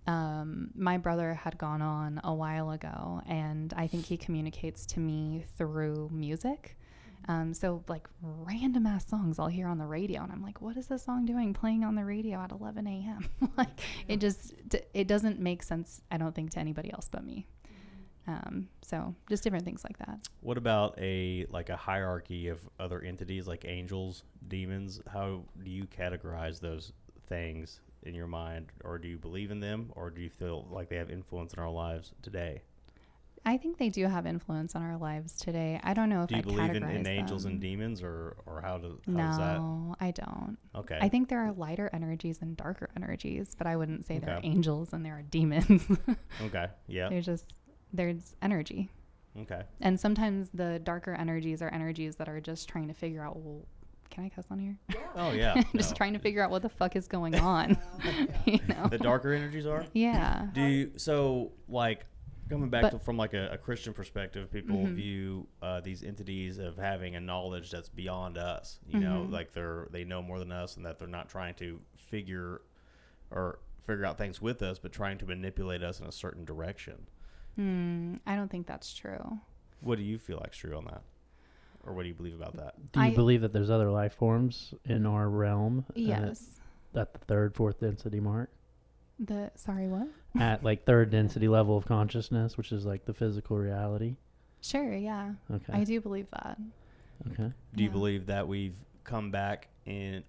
my brother had gone on a while ago, and I think he communicates to me through music. So like random ass songs I'll hear on the radio, and I'm like, what is this song doing playing on the radio at 11 a.m.? Like, it doesn't make sense, I don't think, to anybody else but me. So just different things like that. What about a hierarchy of other entities like angels, demons? How do you categorize those things in your mind? Or do you believe in them? Or do you feel like they have influence in our lives today? I think they do have influence on our lives today. I don't know if do you I'd believe categorize in angels them. and demons, or how is that? No, I don't. Okay. I think there are lighter energies and darker energies, but I wouldn't say there are Okay. angels and there are demons. Okay. Yeah. There's energy. Okay. And sometimes the darker energies are energies that are just trying to figure out, well, can I cuss on here? Oh yeah. Just No. trying to figure out what the fuck is going on. You know? The darker energies are. Yeah. Do you, so like coming back But- from like a Christian perspective, people Mhm. view these entities of having a knowledge that's beyond us. You know, Mhm. like they know more than us, and that they're not trying to figure out things with us, but trying to manipulate us in a certain direction. I don't think that's true. What do you feel like's true on that, or what do you believe about that? Do you I- believe that there's other life forms in our realm? Yes. At the third, fourth density mark? Sorry, what? At like third density level of consciousness, which is like the physical reality? Sure, yeah. Okay. I do believe that. Okay. Do you Yeah. believe that we've come back in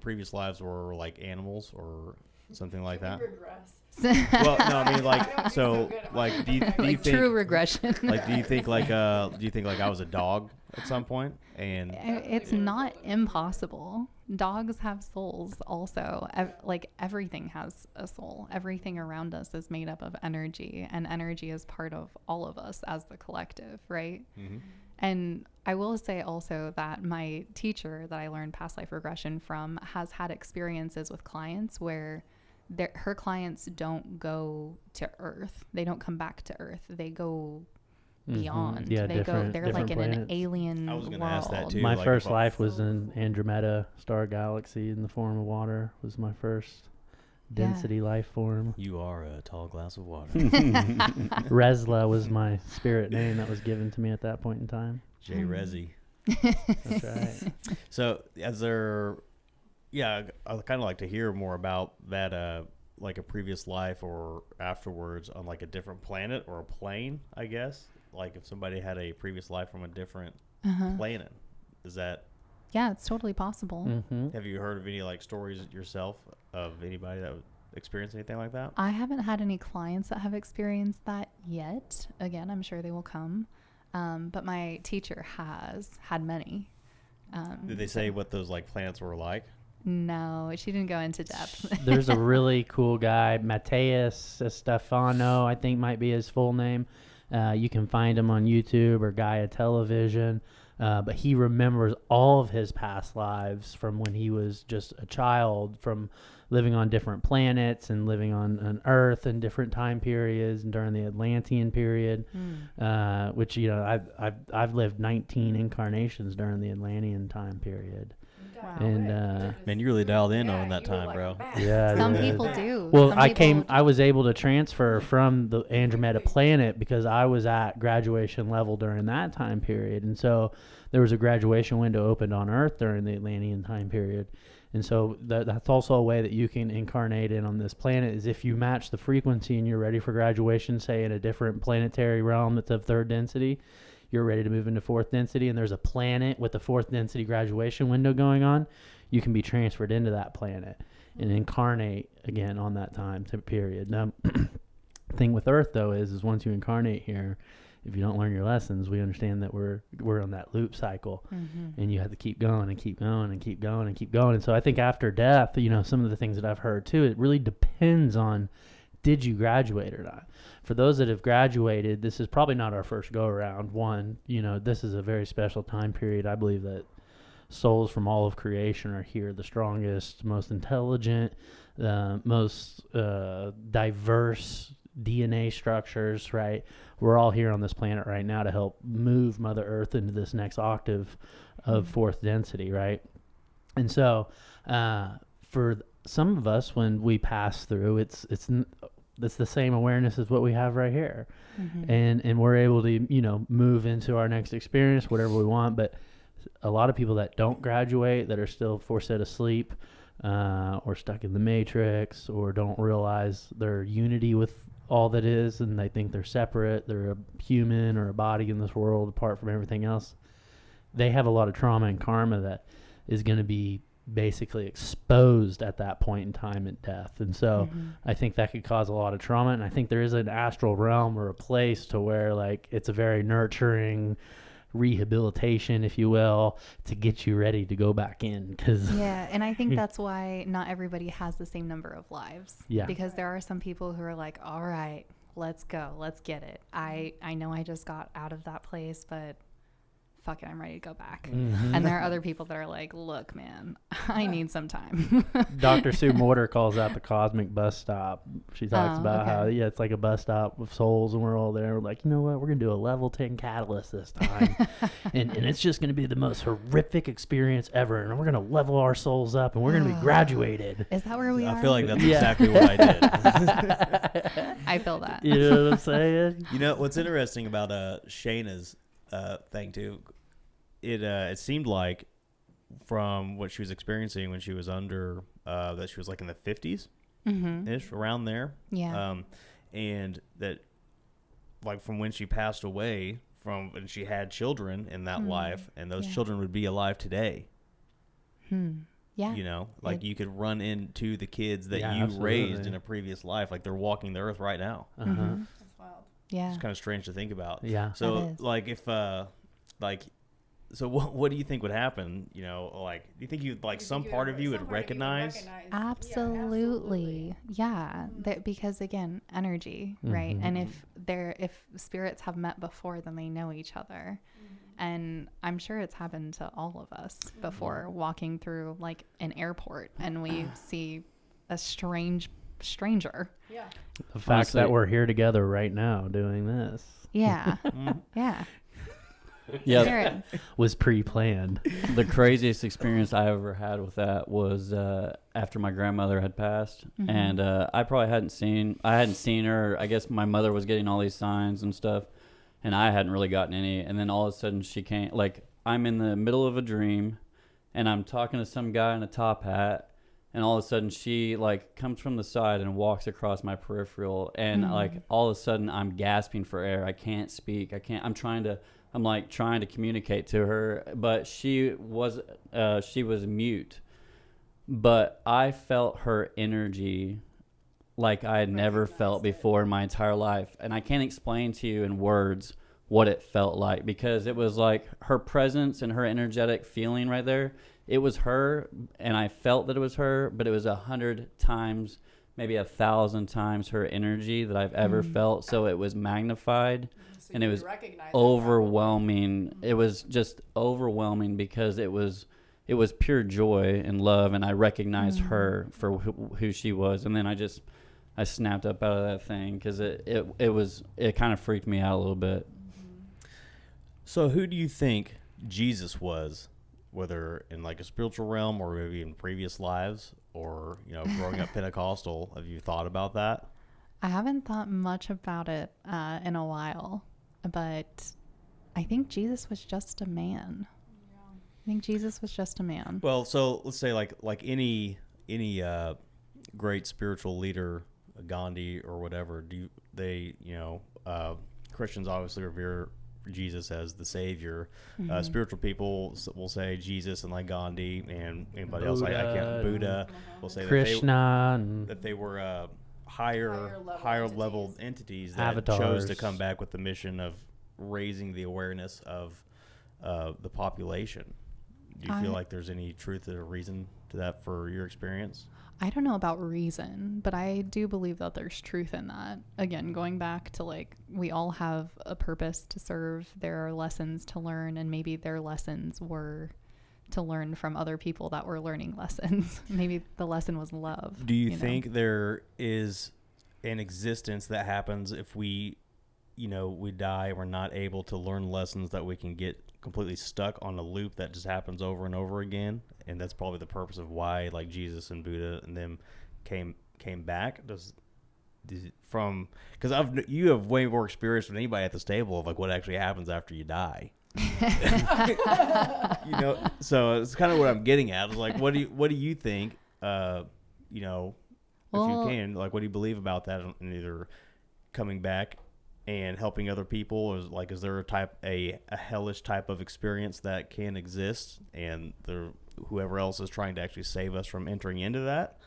previous lives were like animals or something like that? Regress. Well, no, I mean I like don't so think so good. like do you Like think true regression. like do you think like I was a dog at some point? And It's not impossible. Dogs have souls also. Like everything has a soul. Everything around us is made up of energy, and energy is part of all of us as the collective, right? Mhm. And I will say also that my teacher that I learned past life regression from has had experiences with clients where her clients don't go to Earth. They don't come back to Earth. They go beyond. Yeah, They're different like in an planets. alien I was gonna world. ask that too. My like, first if I- life was in Andromeda Star Galaxy in the form of water. Was my first density life form. You are a tall glass of water. Resla was my spirit name that was given to me at that point in time. Jay Rezi. That's right. So I'd kind of like to hear more about that, like a previous life or afterwards on like a different planet or a plane, I guess. Like if somebody had a previous life from a different planet, is that? Yeah, it's totally possible. Mm-hmm. Have you heard of any like stories yourself of anybody that would experience anything like that? I haven't had any clients that have experienced that yet. Again, I'm sure they will come. But my teacher has had many. Did they say what those like planets were like? No, she didn't go into depth. There's a really cool guy, Mateus Stefano, I think might be his full name. You can find him on YouTube or Gaia Television. But he remembers all of his past lives from when he was just a child, from living on different planets and living on Earth in different time periods and during the Atlantean period, which, you know, I've lived 19 incarnations during the Atlantean time period. Wow. And Man, you really dialed in on you that were time, like bro. a bat. yeah, Some yeah. people do. Well, Some I people- was able to transfer from the Andromeda planet because I was at graduation level during that time period. And so there was a graduation window opened on Earth during the Atlantean time period. And so that's also a way that you can incarnate in on this planet, is if you match the frequency and you're ready for graduation, say in a different planetary realm that's of third density, you're ready to move into fourth density, and there's a planet with the fourth density graduation window going on, you can be transferred into that planet and incarnate again on that time period. Now, thing with Earth, though, is once you incarnate here, if you don't learn your lessons, we understand that we're on that loop cycle, and you have to keep going and keep going and keep going and keep going. And so I think after death, you know, some of the things that I've heard too, it really depends on, did you graduate or not? For those that have graduated, this is probably not our first go around. One, you know, this is a very special time period. I believe that souls from all of creation are here, the strongest, most intelligent, most diverse DNA structures, right? We're all here on this planet right now to help move Mother Earth into this next octave of fourth density, right? And so for some of us, when we pass through, it's the same awareness as what we have right here. And we're able to, you know, move into our next experience, whatever we want. But a lot of people that don't graduate, that are still forced asleep, or stuck in the matrix, or don't realize their unity with all that is, and they think they're separate, they're a human or a body in this world apart from everything else, they have a lot of trauma and karma that is going to be basically exposed at that point in time at death. And so I think that could cause a lot of trauma. And I think there is an astral realm or a place to where, like, it's a very nurturing rehabilitation, if you will, to get you ready to go back in. Yeah, and I think that's why not everybody has the same number of lives. Yeah. Because there are some people who are like, all right, let's go, let's get it. I know I just got out of that place, but fuck it, I'm ready to go back. And there are other people that are like, look, man, I need some time. Dr. Sue Morter calls out the cosmic bus stop. She talks about how, yeah, it's like a bus stop with souls, and we're all there. We're like, you know what? We're going to do a level 10 catalyst this time. and it's just going to be the most horrific experience ever. And we're going to level our souls up, and we're going to be graduated. Is that where we are? I feel like that's exactly what I did. I feel that. You know what I'm saying? You know, what's interesting about Shayna's thing too, it seemed like from what she was experiencing when she was under that she was like in the 50s ish, around there, and that, like, from when she passed away, from when she had children in that life, and those children would be alive today. Yeah, you know, like you could run into the kids that you absolutely. raised in a previous life, like they're walking the earth right now. That's wild. Yeah, It's kind of strange to think about. Yeah. So, like, if so what do you think would happen? You know, like, do you think you'd, like, some part of you would recognize? Absolutely. Yeah. Because again, energy, right? And if spirits have met before, then they know each other. And I'm sure it's happened to all of us before, walking through like an airport and we see a stranger. Yeah. The fact that we're here together right now doing this. Yeah. Yeah. Yeah, Spirits. Was pre-planned. the craziest experience I ever had with that was after my grandmother had passed, and I hadn't seen her. I guess my mother was getting all these signs and stuff, and I hadn't really gotten any. And then all of a sudden she came. Like, I'm in the middle of a dream, and I'm talking to some guy in a top hat, and all of a sudden she, like, comes from the side and walks across my peripheral, and like all of a sudden I'm gasping for air. I can't speak. I'm trying to communicate to her, but she was mute. But I felt her energy like I had never felt before in my entire life. And I can't explain to you in words what it felt like, because it was like her presence and her energetic feeling right there. It was her, and I felt that it was her, but it was 100 times, maybe 1,000 times her energy that I've ever felt. So it was magnified. And it was overwhelming. It was just overwhelming because it was pure joy and love, and I recognized her for who she was. And then I snapped up out of that thing because it kind of freaked me out a little bit. So who do you think Jesus was, whether in like a spiritual realm or maybe in previous lives, or, you know, growing up Pentecostal? Have you thought about that? I haven't thought much about it in a while, but I think Jesus was just a man. I think Jesus was just a man. Well, so let's say like any great spiritual leader, Gandhi or whatever, Christians obviously revere Jesus as the savior. Spiritual people will say Jesus and like Gandhi, and anybody else like Buddha will say Krishna, that they were higher level entities that Avatars. chose to come back with the mission of raising the awareness of the population. Do you feel like there's any truth or reason to that for your experience? I don't know about reason, but I do believe that there's truth in that. Again, going back to like, we all have a purpose to serve. There are lessons to learn, and maybe their lessons were to learn from other people that were learning lessons. Maybe the lesson was love. Do you think there is an existence that happens if we die, we're not able to learn lessons, that we can get completely stuck on a loop that just happens over and over again? And that's probably the purpose of why, like, Jesus and Buddha and them came back. Because you have way more experience than anybody at this table of like what actually happens after you die. So it's kind of what I'm getting at. It's like, what do you think? If you can, like, what do you believe about that? And either coming back and helping other people, or is there a hellish type of experience that can exist, and whoever else is trying to actually save us from entering into that?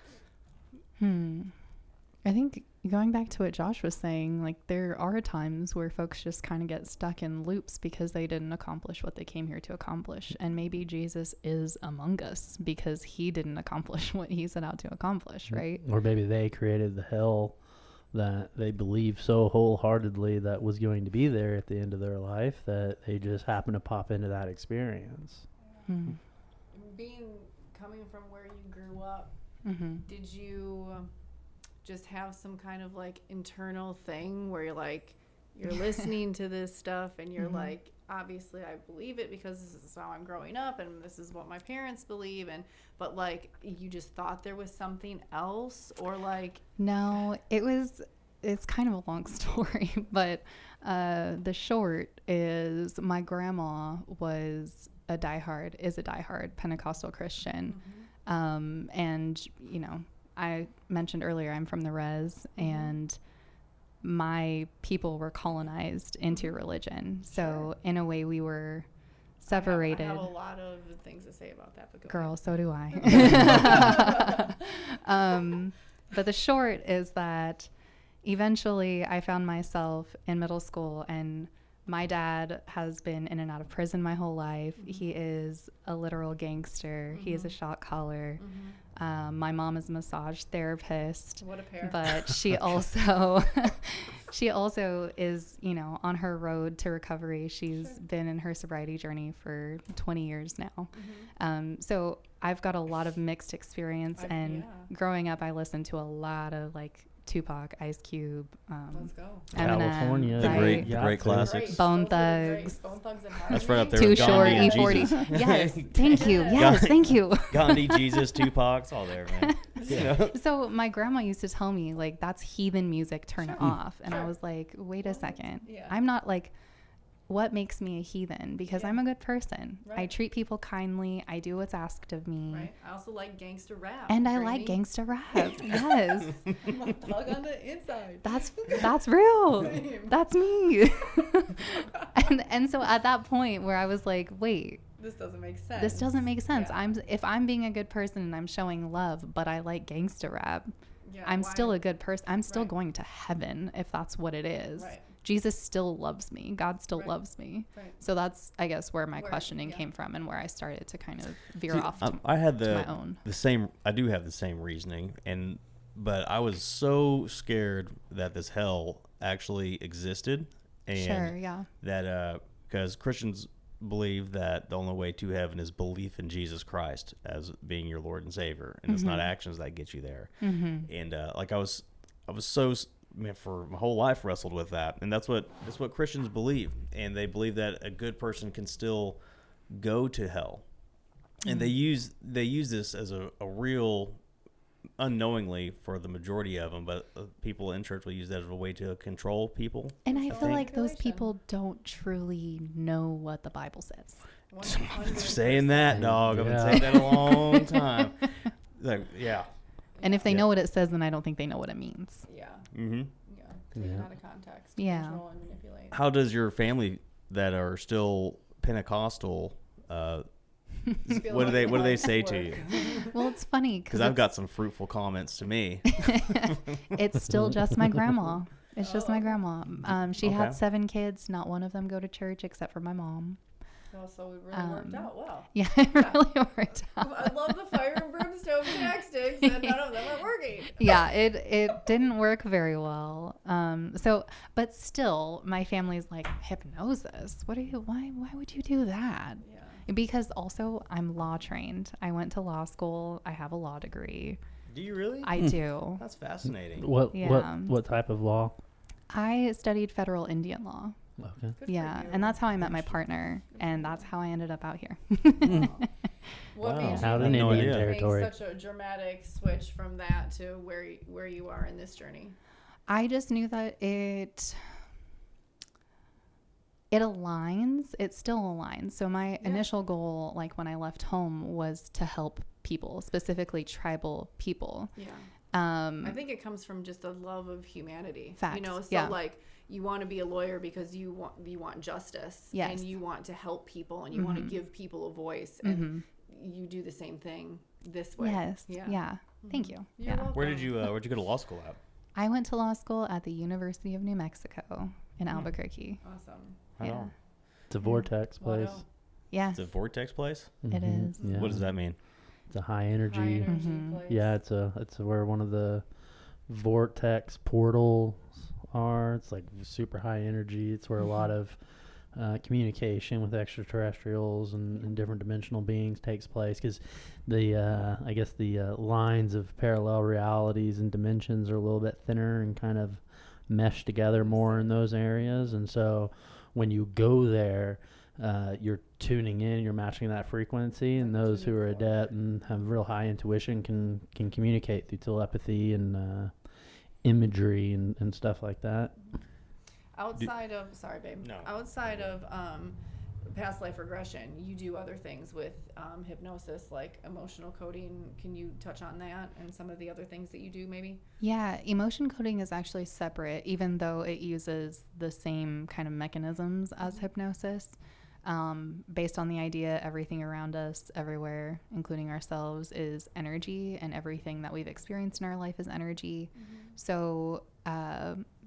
I think going back to what Josh was saying, like, there are times where folks just kind of get stuck in loops because they didn't accomplish what they came here to accomplish. And maybe Jesus is among us because he didn't accomplish what he set out to accomplish, right? Or maybe they created the hell that they believed so wholeheartedly that was going to be there at the end of their life, that they just happened to pop into that experience. Coming from where you grew up, did you just have some kind of like internal thing where you're listening to this stuff and you're like, obviously I believe it because this is how I'm growing up and this is what my parents believe, but like, you just thought there was something else, or like? No, it's kind of a long story, but the short is my grandma is a diehard Pentecostal Christian. And I mentioned earlier, I'm from the res, and my people were colonized into religion. So in a way we were separated. I have a lot of things to say about that, but go Girl, ahead. so do I. But the short is that eventually I found myself in middle school, and my dad has been in and out of prison my whole life. He is a literal gangster. He is a shot caller. My mom is a massage therapist. What a pair. But she also is, on her road to recovery. She's been in her sobriety journey for 20 years now. So I've got a lot of mixed experience. Growing up, I listened to a lot of like Tupac, Ice Cube, Let's go. Eminem, California, right? the great classics. Bone Thugs. That's right up there. Too with Short, Gandhi and E40. Jesus. Yes, thank you. Yes, thank you. Gandhi, Jesus, Tupac, it's all there, man. So my grandma used to tell me, like, that's heathen music, turn it off. And I was like, wait a second. I'm not like, what makes me a heathen? Because I'm a good person. Right. I treat people kindly. I do what's asked of me. Right. I also like gangster rap. And I like gangster rap. Yes. I'm a thug on the inside. That's real. Same. That's me. and so at that point where I was like, wait, this doesn't make sense. This doesn't make sense. Yeah. If I'm being a good person and I'm showing love, but I like gangster rap, I'm still a good person. I'm still going to heaven if that's what it is. Right. Jesus still loves me. God still loves me. Right. So that's, I guess, where my questioning came from, and where I started to kind of veer off to I had my own. I do have the same reasoning, but I was so scared that this hell actually existed, and that because Christians believe that the only way to heaven is belief in Jesus Christ as being your Lord and Savior, and it's not actions that get you there. And like I was so, man, for my whole life wrestled with that, and that's what Christians believe, and they believe that a good person can still go to hell, and they use this as a real, unknowingly for the majority of them, but people in church will use that as a way to control people. And I feel like those people don't truly know what the Bible says. I'm saying that, dog. I've been saying that a long time. And if they know what it says, then I don't think they know what it means. Taken out of context. Control and manipulate. How does your family that are still Pentecostal What do they say to you? Well, it's funny Because I've got some fruitful comments to me. it's still just my grandma. It's just my grandma. She Okay. had 7 kids. Not one of them go to church except for my mom. Oh, so it really worked out well. Yeah, it really worked out. I love the fire and brimstone connect sticks, and none of them are working. Yeah, it didn't work very well. But still, my family's like, hypnosis. Why would you do that? Yeah. Because also I'm law trained. I went to law school. I have a law degree. Do you really? I do. That's fascinating. What type of law? I studied federal Indian law. Okay. Good for Yeah, you. and that's how I met my partner, and that's how I ended up out here. What Wow. made Out you in no Indian idea. territory. make such a dramatic switch from that to where you are in this journey? I just knew that it aligns. It still aligns. So my initial goal, like when I left home, was to help people, specifically tribal people. Yeah. Um, I think it comes from just a love of humanity. Facts, You know, so yeah. like you want to be a lawyer because you want justice, Yes. and you want to help people, and you want to give people a voice, and you do the same thing this way. yes. Yeah. Yeah. Thank you. You're Yeah. welcome. Where'd you go to law school at? I went to law school at the University of New Mexico in Albuquerque. Awesome. Right Yeah. on. It's a vortex place. Wow. Yeah. It's a vortex place. It Mhm. is. Yeah. What does that mean? It's a high energy. High energy Mhm. place. Yeah, it's where one of the vortex portals are. It's like super high energy. It's where a lot of communication with extraterrestrials and different dimensional beings takes place, because the I guess the lines of parallel realities and dimensions are a little bit thinner and kind of mesh together more in those areas. And so when you go there, you're tuning in, you're matching that frequency, and those who are adept and have real high intuition can communicate through telepathy and imagery and stuff like that. Outside of sorry, babe. No. Outside of past life regression, you do other things with hypnosis, like emotional coding. Can you touch on that and some of the other things that you do, maybe? Yeah, emotion coding is actually separate, even though it uses the same kind of mechanisms as hypnosis. Based on the idea, everything around us, everywhere, including ourselves, is energy, and everything that we've experienced in our life is energy. So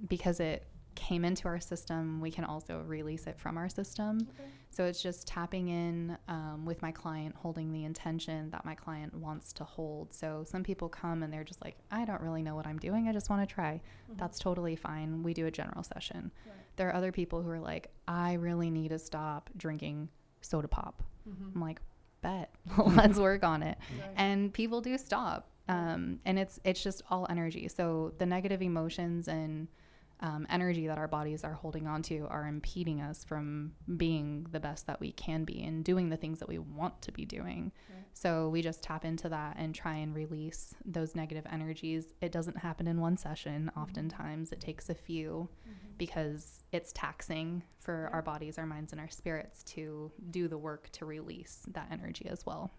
because it came into our system, we can also release it from our system. So it's just tapping in with my client, holding the intention that my client wants to hold. So some people come and they're just like, I don't really know what I'm doing, I just want to try. That's totally fine. We do a general session. There are other people who are like, I really need to stop drinking soda pop. I'm like, bet. Let's work on it. And people do stop. And it's just all energy. So the negative emotions and energy that our bodies are holding on to are impeding us from being the best that we can be and doing the things that we want to be doing. So we just tap into that and try and release those negative energies. It doesn't happen in one session. Oftentimes it takes a few because it's taxing for our bodies, our minds, and our spirits to do the work to release that energy as well.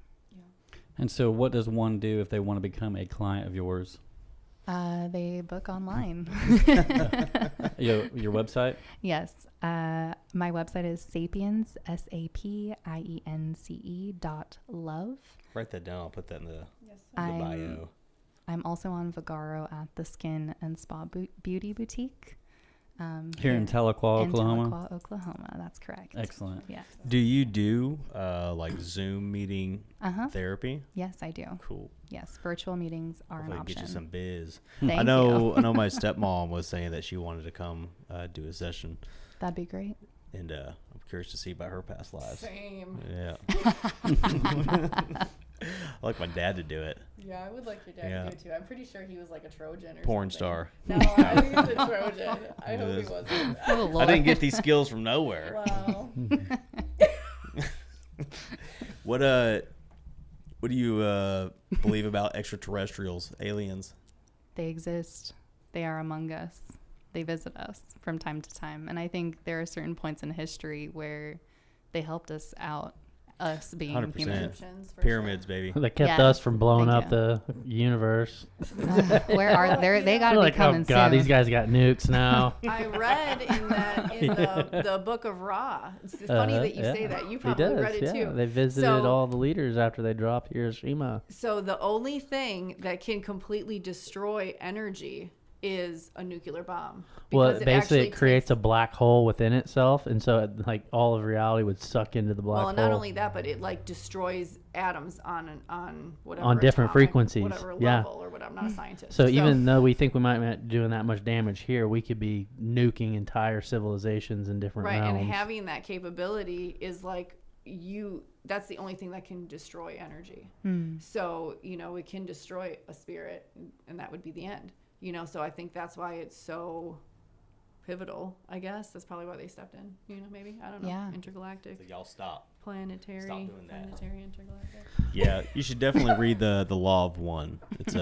And so what does one do if they want to become a client of yours? They book online. Your website? Yes. My website is sapiens, SAPIENCE.love. Write that down. I'll put that in the I'm, bio. I'm also on Vagaro at the Skin and Spa Beauty Boutique. Here in Tahlequah, Oklahoma? In Tahlequah, Oklahoma. That's correct. Excellent. Yes. Do you do like Zoom meeting Uh-huh. therapy? Yes, I do. Cool. Yes. Virtual meetings are Hopefully an I can option. get you some biz. Thank I know. you. I know. My stepmom was saying that she wanted to come do a session, That'd be great. and I'm curious to see about her past lives. Same. Yeah. I like my dad to do it. Yeah, I would like your dad Yeah. to do it too. I'm pretty sure he was like a Trojan or Porn something. star. No, I think he's a Trojan. I hope he is. wasn't. Oh, I Lord. didn't get these skills from nowhere. Wow. What do you believe about extraterrestrials, aliens? They exist. They are among us. They visit us from time to time. And I think there are certain points in history where they helped us out us being 100%. humans. Egyptians, for Pyramids, baby. That kept Yes, us from blowing thank up you. the universe. Where are they? Got to We're be like, coming oh god, soon. these guys got nukes now. I read in the book of Ra. It's funny that you say that. You probably read it too. They visited all the leaders after they dropped Hiroshima. So the only thing that can completely destroy energy is a nuclear bomb. Well, Because basically, it actually creates takes- a black hole within itself, and so like all of reality would suck into the black Well, and hole. not only that, but it like destroys atoms on whatever On different atomic, frequencies, whatever yeah. level or whatever. I'm not a scientist. So even though we think we might be doing that much damage here, we could be nuking entire civilizations in different right, realms. and having that capability is like that's the only thing that can destroy energy. So it can destroy a spirit, and that would be the end. So I think that's why it's so pivotal. I guess that's probably why they stepped in. Maybe I don't know. Yeah. Intergalactic, So y'all stop. planetary, Stop doing that. planetary, intergalactic. Yeah, you should definitely read the Law of One. It's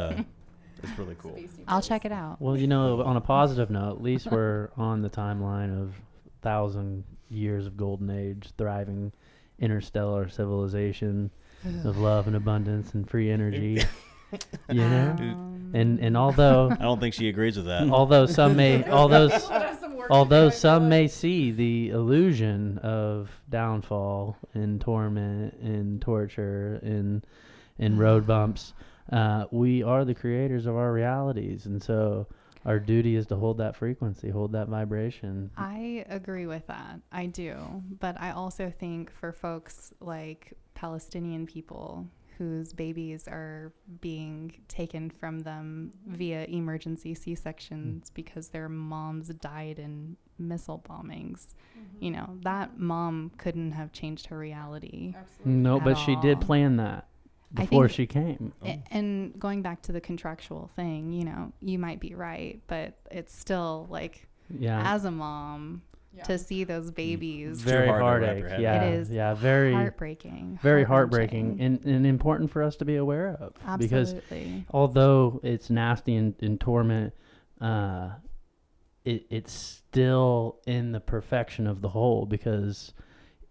really cool. I'll check it out. Well, on a positive note, at least we're on the timeline of 1,000 years of golden age, thriving interstellar civilization of love and abundance and free energy. And although I don't think she agrees with that. although some may see the illusion of downfall and torment and torture and road bumps, we are the creators of our realities, and so our duty is to hold that frequency, hold that vibration. I agree with that. I do. But I also think for folks like Palestinian people whose babies are being taken from them via emergency C-sections because their moms died in missile bombings, that mom couldn't have changed her reality. Absolutely. No, At but she did all. plan that I before think- she came. And going back to the contractual thing, you might be right, but it's still like, Yeah. as a mom, to see those babies, Very hard to wrap heartache. your head Yeah. It is Yeah. Very, heartbreaking. very heart-wrenching. heartbreaking and important for us to be aware of. Because Absolutely. although it's nasty and torment, it's still in the perfection of the whole, because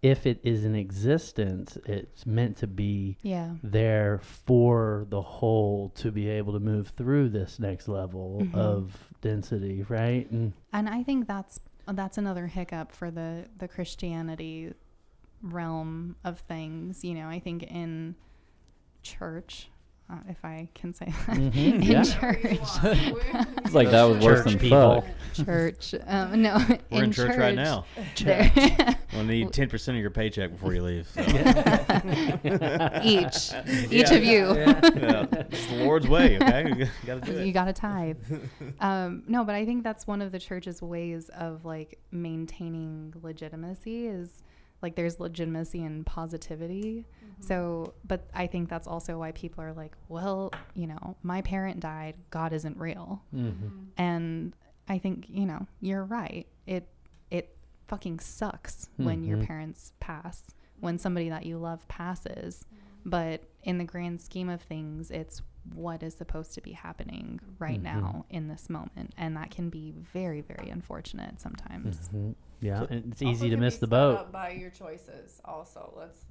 if it is in existence, it's meant to be Yeah. there for the whole to be able to move through this next level of density, right? And And I think that's another hiccup for the Christianity realm of things. I think in church, if I can say that, in yeah. church, It's like that was worse Church than people. fuck. church, no, We're in church right now. there- We'll need 10% of your paycheck before you leave. So. each of you. Yeah. It's the Lord's way, okay? You got to do You it. got to tithe. No, but I think that's one of the church's ways of like maintaining legitimacy is like there's legitimacy and positivity. So, but I think that's also why people are like, well, my parent died. God isn't real. And I think, you're right. It fucking sucks when your parents pass, when somebody that you love passes. But in the grand scheme of things, it's what is supposed to be happening right now in this moment. And that can be very, very unfortunate sometimes. Yeah, and it's Also easy to can miss be the sped boat. up by your choices. Also, let's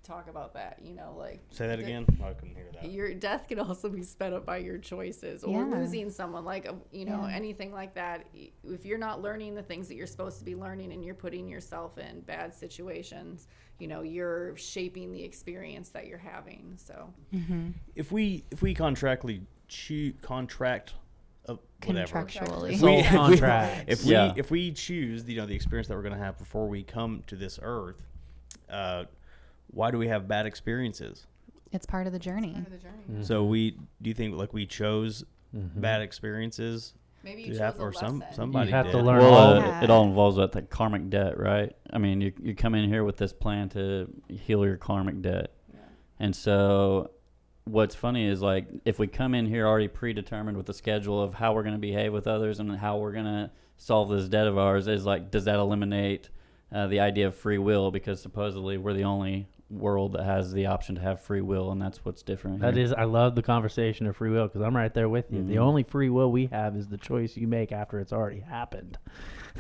talk about that. Say that again. I couldn't hear that. Your death can also be sped up by your choices, or Yeah. losing someone, Yeah. anything like that. If you're not learning the things that you're supposed to be learning, and you're putting yourself in bad situations, you're shaping the experience that you're having. So If we contract whatever. Contractually. If Soul we- contracts. If we choose the experience that we're going to have before we come to this earth, why do we have bad experiences? It's part of the journey. part of the journey. So do you think we chose bad experiences? Maybe to you chose have, a or lesson. somebody You have did. to learn Well, all. Yeah. it all involves that karmic debt, right? I mean, you come in here with this plan to heal your karmic debt. Yeah. And so what's funny is like if we come in here already predetermined with the schedule of how we're going to behave with others and how we're going to solve this debt of ours, is like, does that eliminate the idea of free will? Because supposedly we're the only world that has the option to have free will, and that's what's different. That here. is, I love the conversation of free will because I'm right there with you. The only free will we have is the choice you make after it's already happened.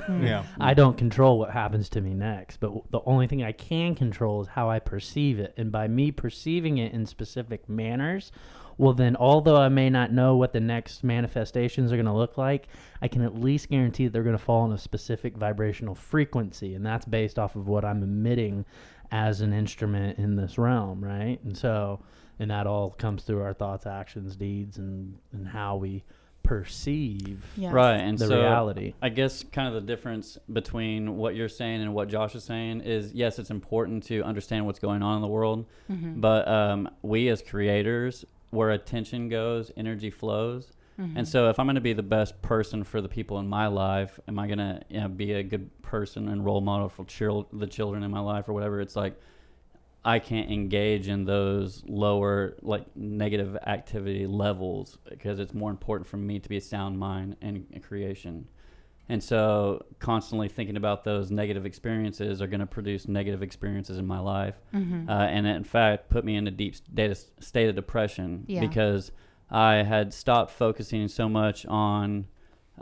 Yeah. I don't control what happens to me next, but the only thing I can control is how I perceive it. And by me perceiving it in specific manners, well, then, although I may not know what the next manifestations are going to look like, I can at least guarantee that they're going to fall on a specific vibrational frequency, and that's based off of what I'm emitting as an instrument in this realm, right? And so, and that all comes through our thoughts, actions, deeds, and how we perceive Yes. Right, and the so reality. I guess kind of the difference between what you're saying and what Josh is saying is, yes, it's important to understand what's going on in the world, but we as creators, where attention goes, energy flows. And so if I'm going to be the best person for the people in my life, am I going to be a good person and role model for the children in my life or whatever? It's like I can't engage in those lower, like, negative activity levels because it's more important for me to be a sound mind and creation. And so constantly thinking about those negative experiences are going to produce negative experiences in my life. And in fact, put me in a deep state of depression because I had stopped focusing so much on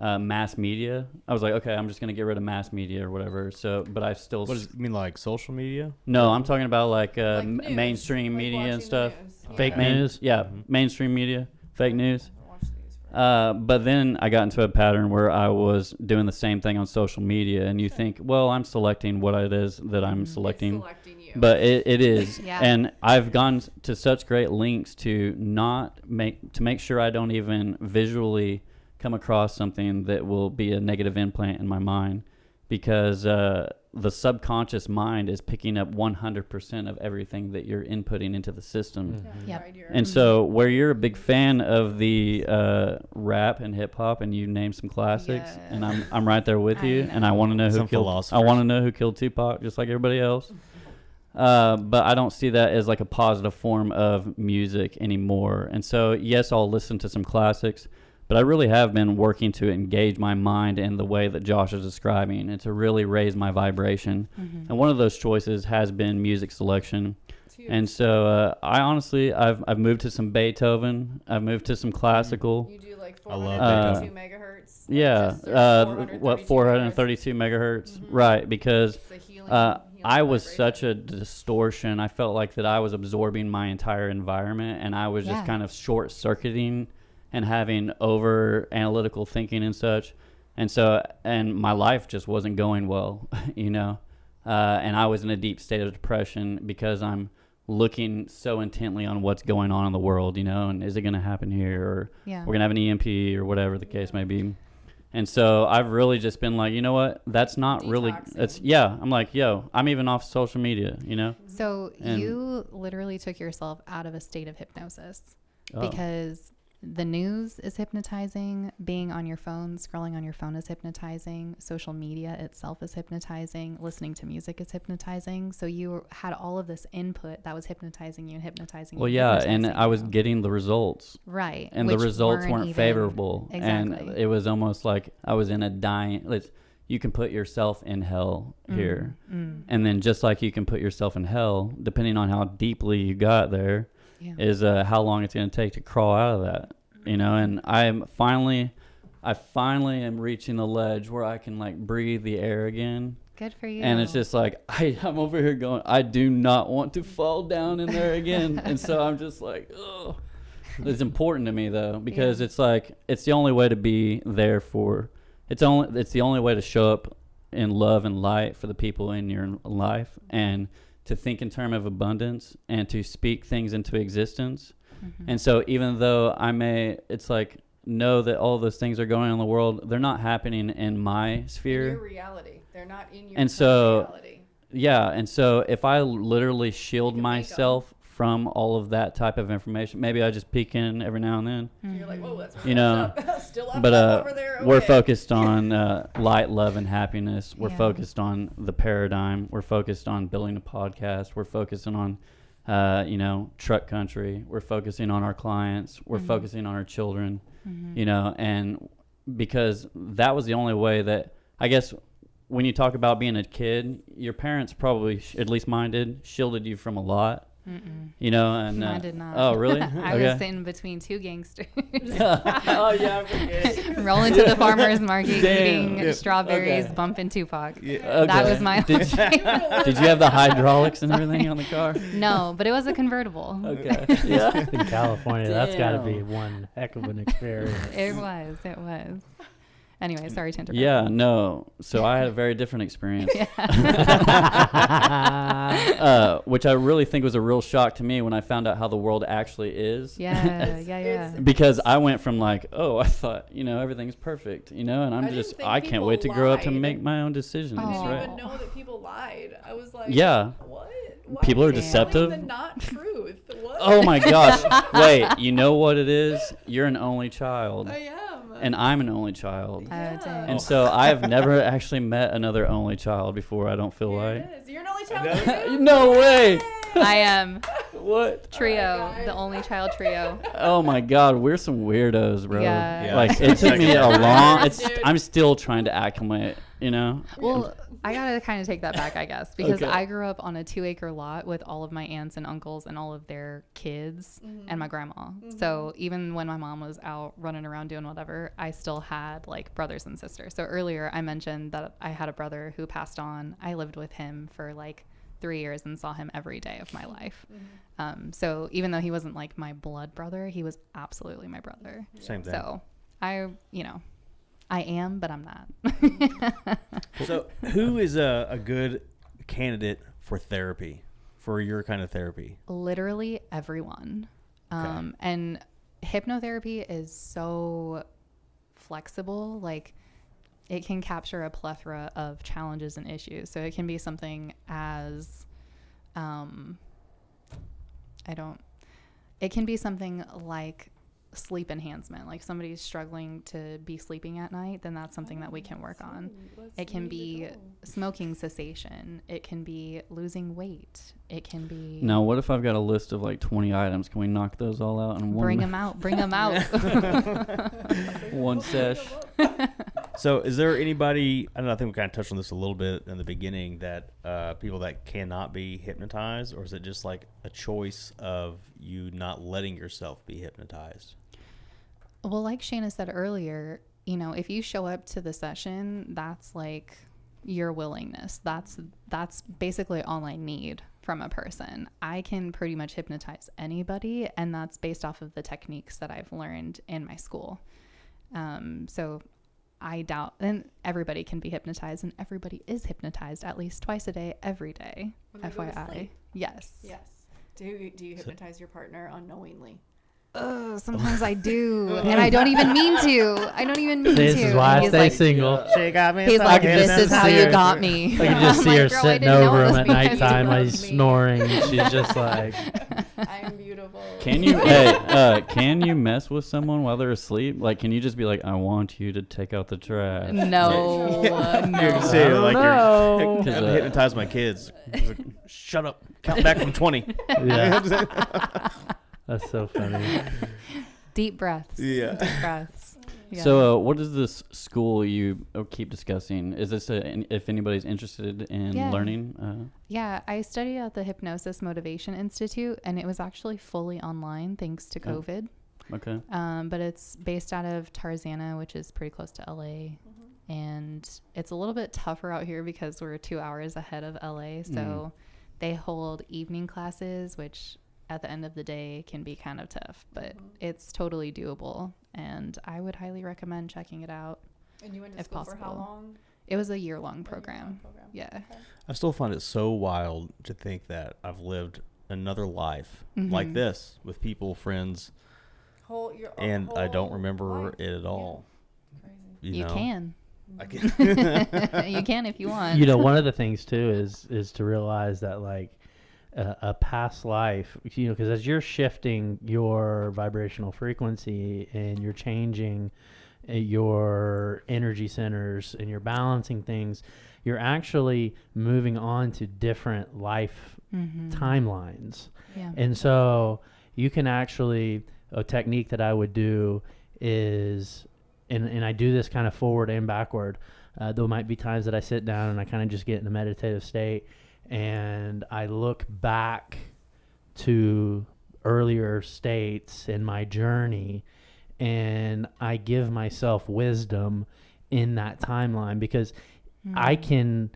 mass media. I was like, okay, I'm just going to get rid of mass media or whatever. So, but I still... What does you mean, like social media? No, I'm talking about like, news, mainstream like media watching and the stuff. news. Fake news? Yeah, mainstream media, fake news. Watch the news for But then I got into a pattern where I was doing the same thing on social media, and you think, well, I'm selecting what it is that I'm selecting. It's selecting you. But it is. Yeah. And I've gone to such great lengths to make sure I don't even visually come across something that will be a negative implant in my mind, because the subconscious mind is picking up 100% of everything that you're inputting into the system. Yep. And so where you're a big fan of the rap and hip hop, and you name some classics, and I'm right there with you, and I want to know who Some killed. philosophers. I want to know who killed Tupac, just like everybody else. But I don't see that as like a positive form of music anymore. And so yes, I'll listen to some classics, but I really have been working to engage my mind in the way that Josh is describing, and to really raise my vibration. And one of those choices has been music selection. And so I honestly, I've moved to some Beethoven. I've moved to some classical. You do like I love 432 megahertz. Like Yeah, just search what 432 432 megahertz, right? Because It's a healing I was vibration. such a distortion. I felt like that I was absorbing my entire environment, and I was just kind of short-circuiting and having over analytical thinking and such. And so, and my life just wasn't going well, and I was in a deep state of depression because I'm looking so intently on what's going on in the world, and is it going to happen here, or we're going to have an EMP or whatever the case may be. And so I've really just been like, you know what, that's not really, I'm like, I'm even off social media, So you literally took yourself out of a state of hypnosis because the news is hypnotizing. Being on your phone, scrolling on your phone is hypnotizing. Social media itself is hypnotizing. Listening to music is hypnotizing. So you had all of this input that was hypnotizing you and hypnotizing Well, you. yeah, hypnotizing and I was you. getting the results. Right. And the which results weren't even favorable. Exactly. And it was almost like I was in a dying... You can put yourself in hell here. And then just like you can put yourself in hell, depending on how deeply you got there, is how long it's going to take to crawl out of that, and I finally am reaching the ledge where I can like breathe the air again. Good for you. And it's just like, I'm over here going, I do not want to fall down in there again. And so I'm just like, ugh. It's important to me though, because it's like, it's the only way to be there for, it's the only way to show up in love and light for the people in your life, and to think in terms of abundance and to speak things into existence. And so even though it's like, know that all those things are going on in the world, they're not happening in my sphere. In your reality. They're not in your And so, reality. yeah. And so if I literally shield myself from all of that type of information, maybe I just peek in every now and then. You're like, whoa, that's still up But over there. we're Okay. focused on light, love, and happiness. We're focused on the paradigm. We're focused on building a podcast. We're focusing on, truck country. We're focusing on our clients. We're focusing on our children, and because that was the only way that, I guess, when you talk about being a kid, your parents probably, at least mine did, shielded you from a lot. You know, and I did not. Oh, really? I was sitting between two gangsters. Oh yeah, I forget. Rolling to the farmer's market, Damn. eating strawberries, Okay. bumping Tupac. Okay. That was my Did life. you have the hydraulics and everything on the car? No, but it was a convertible. Okay. Yeah. In California, that's got to be Damn. one heck of an experience. It was. Anyway, sorry to interrupt. Yeah, no. So I had a very different experience, which I really think was a real shock to me when I found out how the world actually is. Yeah. Because I went from like, oh, I thought, everything's perfect, and I'm didn't think I can't people wait to grow up to lied. make my own decisions, I didn't right? even know that people lied. I was like, Yeah. what? Why People are are you deceptive. telling the not truth. What? Oh my gosh. Wait, you know what it is? You're an only child. I am. And I'm an only child. Dang. And so I've never actually met another only child before, I don't feel Here like. it is. You're an only child too? No way. I am. What? Trio, guys. the only child trio. Oh my God, we're some weirdos, bro. Yeah. Like it took me a long. Dude. I'm still trying to acclimate. Well, I gotta kind of take that back, I guess, because Okay. I grew up on a 2-acre lot with all of my aunts and uncles and all of their kids and my grandma. So even when my mom was out running around doing whatever, I still had like brothers and sisters. So earlier I mentioned that I had a brother who passed on. I lived with him for like 3 years and saw him every day of my life. So even though he wasn't like my blood brother, he was absolutely my brother. Same thing. So I am, but I'm not. So who is a good candidate for therapy, for your kind of therapy? Literally everyone. And hypnotherapy is so flexible. Like it can capture a plethora of challenges and issues. So it can be something as, it can be something like sleep enhancement. Like somebody's struggling to be sleeping at night, then that's something that we can work on. It can be smoking cessation. It can be losing weight. It can be Now, what if I've got a list of like 20 items? Can we knock those all out in one? bring them out. One sesh. So is there anybody, I don't know, I think we kind of touched on this a little bit in the beginning, that people that cannot be hypnotized, or is it just like a choice of you not letting yourself be hypnotized? Well, like Shayna said earlier, if you show up to the session, that's like your willingness. That's basically all I need from a person. I can pretty much hypnotize anybody, and that's based off of the techniques that I've learned in my school. So I doubt, and everybody can be hypnotized, and everybody is hypnotized at least twice a day, every day. When they go to FYI. sleep. Yes. Yes. Do you hypnotize your partner unknowingly? Oh, sometimes I do, and I don't even mean to. This is why I He's stay like, single. She got me. He's like, this is how you got me. I can just I'm see her like, girl, I sitting didn't know over it him was at because nighttime you while love he's me. snoring. And she's just like, I'm beautiful. Can you mess with someone while they're asleep? Like, can you just be like, I want you to take out the trash? No, You can see no. it, like know. you're Cause, hypnotize my kids. It's like, shut up. Count back from 20. yeah. That's so funny. Deep breaths. Yeah. Deep breaths. Yeah. So, what is this school you keep discussing? Is this if anybody's interested in Yeah. learning? Yeah, I studied at the Hypnosis Motivation Institute, and it was actually fully online thanks to Oh. COVID. Okay. But it's based out of Tarzana, which is pretty close to LA. And it's a little bit tougher out here because we're 2 hours ahead of LA. So they hold evening classes, which at the end of the day can be kind of tough, but it's totally doable. And I would highly recommend checking it out. And you went to If school for how possible. long? It was a year-long program. Yeah. Okay. I still find it so wild to think that I've lived another life like this with people, friends, Your and I don't whole remember life. it at all. Crazy. You know? can. I can. You can if you want. One of the things too is to realize that like a past life, because as you're shifting your vibrational frequency and you're changing your energy centers and you're balancing things, you're actually moving on to different life timelines. Yeah. And so you can actually, a technique that I would do is, and I do this kind of forward and backward, There might be times that I sit down and I kind of just get in a meditative state and I look back to earlier states in my journey and I give myself wisdom in that timeline, because I can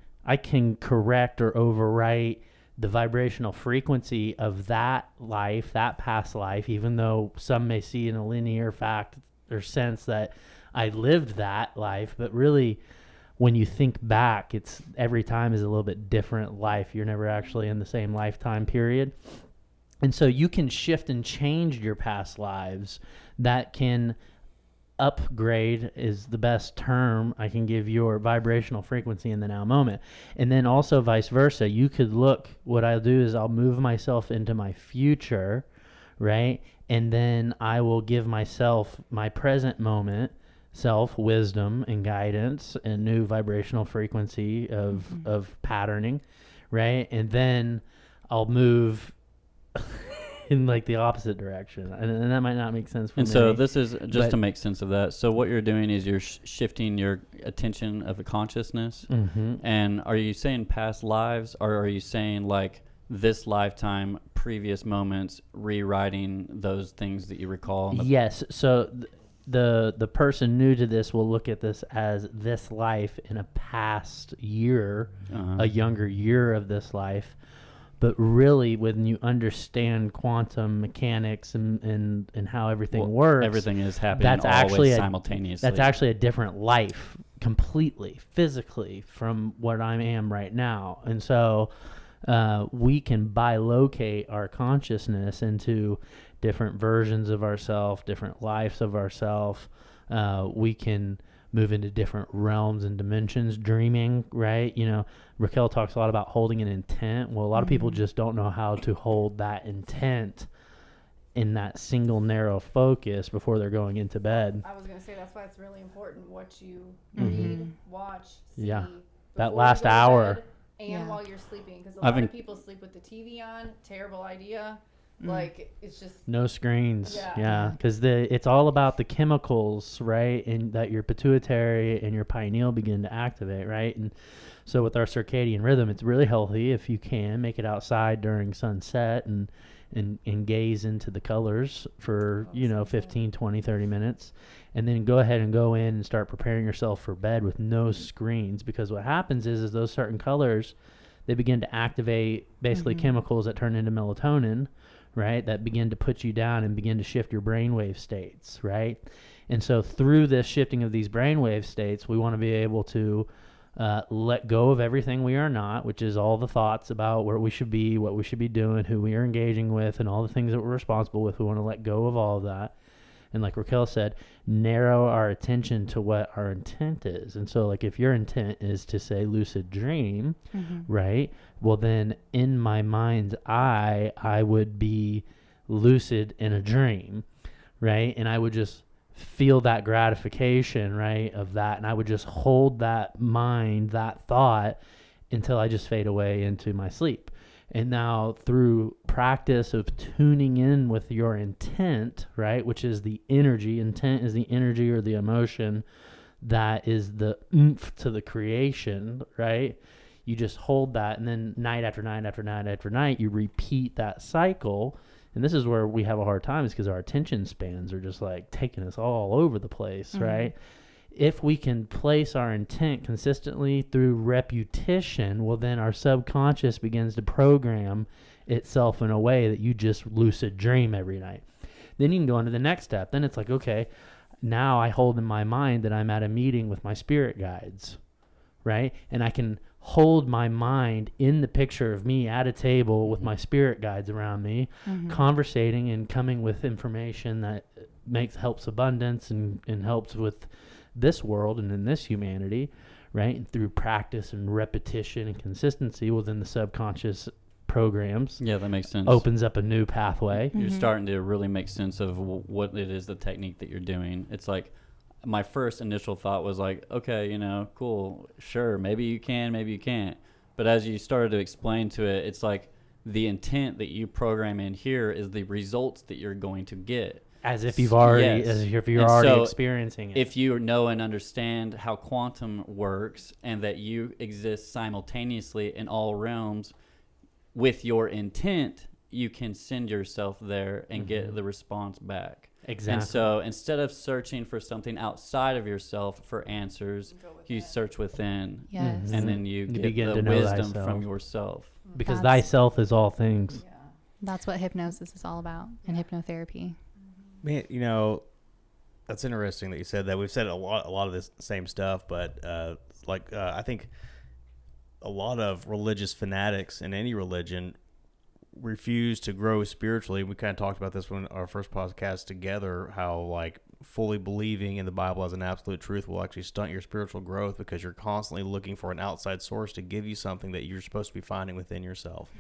correct or overwrite the vibrational frequency of that life, that past life, even though some may see in a linear fact or sense that I lived that life. But really, when you think back, it's every time is a little bit different life. You're never actually in the same lifetime period. And so you can shift and change your past lives. That can upgrade is the best term I can give your vibrational frequency in the now moment. And then also vice versa. You could look, what I'll do is I'll move myself into my future, right? And then I will give myself my present moment self wisdom and guidance and new vibrational frequency of patterning, right? And then I'll move in like the opposite direction, and that might not make sense for me. And so this is just to make sense of that. So what you're doing is you're shifting your attention of a consciousness. And are you saying past lives, or are you saying like this lifetime, previous moments, rewriting those things that you recall? Yes. So the person new to this will look at this as this life in a past year, a younger year of this life. But really, when you understand quantum mechanics and how everything works, everything is happening always simultaneously. That's actually a different life completely, physically, from what I am right now. And so we can bilocate our consciousness into different versions of ourselves, different lives of ourselves. We can move into different realms and dimensions, dreaming, right? You know, Raquel talks a lot about holding an intent. Well, a lot of people just don't know how to hold that intent in that single narrow focus before they're going into bed. I was going to say that's why it's really important what you read, watch, see. Yeah. That last hour. And while you're sleeping, because a lot of people sleep with the TV on. Terrible idea. Like, it's just no screens. Yeah, because it's all about the chemicals, right? And that your pituitary and your pineal begin to activate, right? And so with our circadian rhythm, it's really healthy if you can make it outside during sunset and gaze into the colors for 15, 20, 30 minutes, and then go ahead and go in and start preparing yourself for bed with no screens. Because what happens is those certain colors, they begin to activate basically chemicals that turn into melatonin, right, that begin to put you down and begin to shift your brainwave states, right? And so through this shifting of these brainwave states, we want to be able to let go of everything we are not, which is all the thoughts about where we should be, what we should be doing, who we are engaging with, and all the things that we're responsible with. We want to let go of all of that. And like Raquel said, narrow our attention to what our intent is. And so like if your intent is to say lucid dream, right? Well, then in my mind's eye, I would be lucid in a dream, right? And I would just feel that gratification, right, of that. And I would just hold that mind, that thought, until I just fade away into my sleep. And now through practice of tuning in with your intent, right, which is the energy, intent is the energy or the emotion that is the oomph to the creation, right? You just hold that, and then night after night after night after night, you repeat that cycle. And this is where we have a hard time, is because our attention spans are just like taking us all over the place, right? If we can place our intent consistently through repetition, well, then our subconscious begins to program itself in a way that you just lucid dream every night. Then you can go on to the next step. Then it's like, okay, now I hold in my mind that I'm at a meeting with my spirit guides, right? And I can hold my mind in the picture of me at a table with my spirit guides around me, conversating and coming with information that helps abundance and helps with this world and in this humanity, right? And through practice and repetition and consistency within the subconscious programs. Yeah, that makes sense. Opens up a new pathway. You're starting to really make sense of what it is, the technique that you're doing. It's like, my first initial thought was like, okay, cool, sure, maybe you can, maybe you can't. But as you started to explain to it, it's like the intent that you program in here is the results that you're going to get. As if you've already, Yes. as if you're And already so experiencing it. If you know and understand how quantum works and that you exist simultaneously in all realms with your intent, you can send yourself there and get the response back. Exactly. And so instead of searching for something outside of yourself for answers, you search within. Yes. And then you get begin the to know wisdom thyself. from yourself. Because That's- thyself is all things. Yeah. That's what hypnosis is all about in hypnotherapy. Man, that's interesting that you said that. We've said a lot of this same stuff, but I think a lot of religious fanatics in any religion refuse to grow spiritually. We kind of talked about this when our first podcast together, how like fully believing in the Bible as an absolute truth will actually stunt your spiritual growth because you're constantly looking for an outside source to give you something that you're supposed to be finding within yourself.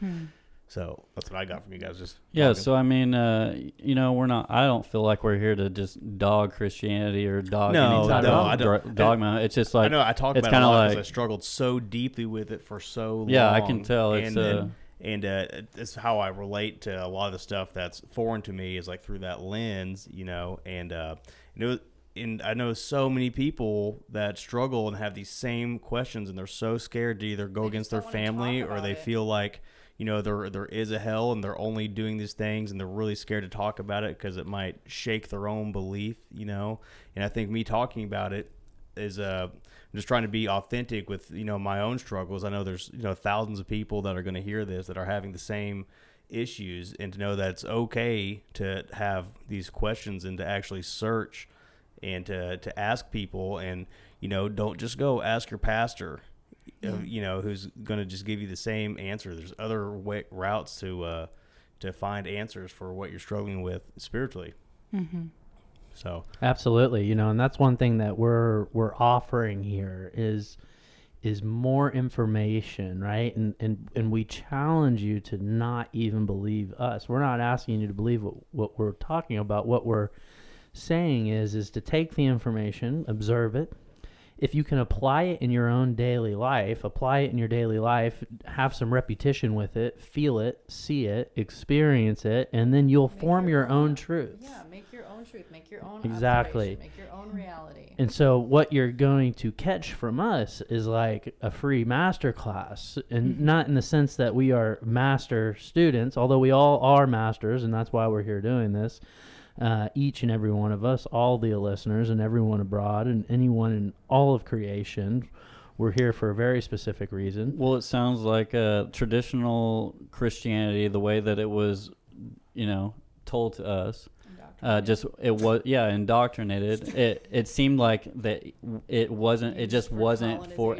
So that's what I got from you guys. Just Yeah, talking. so I mean, I don't feel like we're here to just dog Christianity or dog any type of dogma. It's just like, I know I talk it's about it a kinda lot because like- I struggled so deeply with it for so long. Yeah, I can tell. It's and it's how I relate to a lot of the stuff that's foreign to me is like through that lens, and I know so many people that struggle and have these same questions, and they're so scared to either go They against just their don't wanna family talk or about they it. feel like there is a hell and they're only doing these things and they're really scared to talk about it because it might shake their own belief, and I think me talking about it is I'm just trying to be authentic with my own struggles. I know there's thousands of people that are going to hear this that are having the same issues, and to know that it's okay to have these questions and to actually search and to ask people, and don't just go ask your pastor who's going to just give you the same answer. There's other routes to find answers for what you're struggling with spiritually. So Absolutely, and that's one thing that we're offering here is more information, right? And we challenge you to not even believe us. We're not asking you to believe what we're talking about. What we're saying is to take the information, observe it. If you can apply it in your own daily life, have some repetition with it, feel it, see it, experience it, and then you'll form your own truth. Yeah, make your own truth, make your own Exactly. observation, make your own reality. And so what you're going to catch from us is like a free master class, and not in the sense that we are master students, although we all are masters, and that's why we're here doing this. Each and every one of us, all the listeners and everyone abroad and anyone in all of creation, we're here for a very specific reason. Well, it sounds like traditional Christianity, the way that it was, told to us. Indoctrinated. It seemed like that it wasn't. It just wasn't for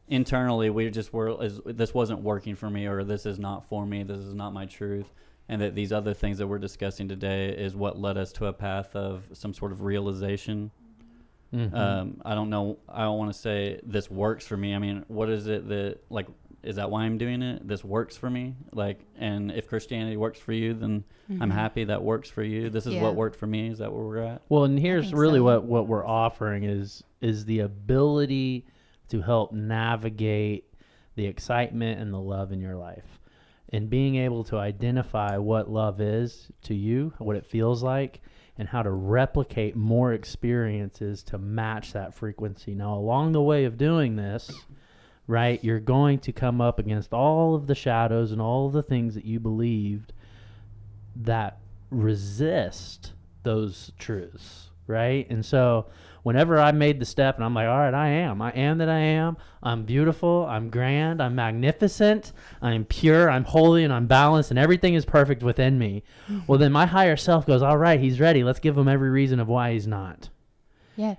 internally. We just were. This wasn't working for me, or this is not for me. This is not my truth. And that these other things that we're discussing today is what led us to a path of some sort of realization. I don't know. I don't want to say this works for me. I mean, what is it that, like, is that why I'm doing it? This works for me. Like, and if Christianity works for you, then I'm happy that works for you. This is what worked for me. Is that where we're at? Well, and here's think really so. what we're offering is the ability to help navigate the excitement and the love in your life. And being able to identify what love is to you, what it feels like, and how to replicate more experiences to match that frequency. Now, along the way of doing this, right, you're going to come up against all of the shadows and all of the things that you believed that resist those truths, right? And so whenever I made the step and I'm like, all right, I am that I am. I'm beautiful. I'm grand. I'm magnificent. I'm pure. I'm holy, and I'm balanced, and everything is perfect within me. Well, then my higher self goes, all right, he's ready. Let's give him every reason of why he's not. Yeah.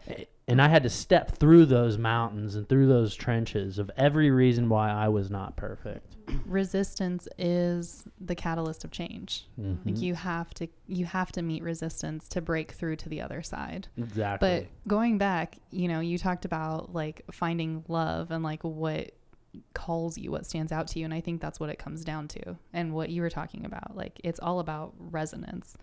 And I had to step through those mountains and through those trenches of every reason why I was not perfect. Resistance is the catalyst of change. Like you have to meet resistance to break through to the other side. Exactly. But going back, you talked about like finding love and like what calls you, what stands out to you, and I think that's what it comes down to. And what you were talking about, like it's all about resonance.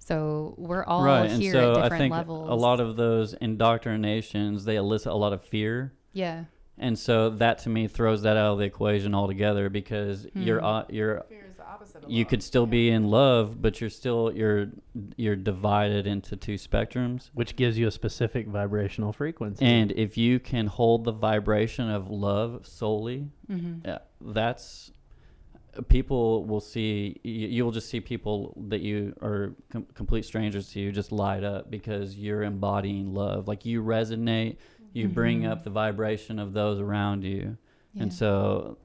So we're all right, here and so at different I think levels. a lot of those indoctrinations, they elicit a lot of fear. Yeah. And so that to me throws that out of the equation altogether, because you're Fear is the opposite of you love. could still be in love, but you're divided into two spectrums. Which gives you a specific vibrational frequency. And if you can hold the vibration of love solely, that's people will see. You'll just see people that you are complete strangers to you just light up because you're embodying love. Like you resonate, you bring up the vibration of those around you. Yeah. And so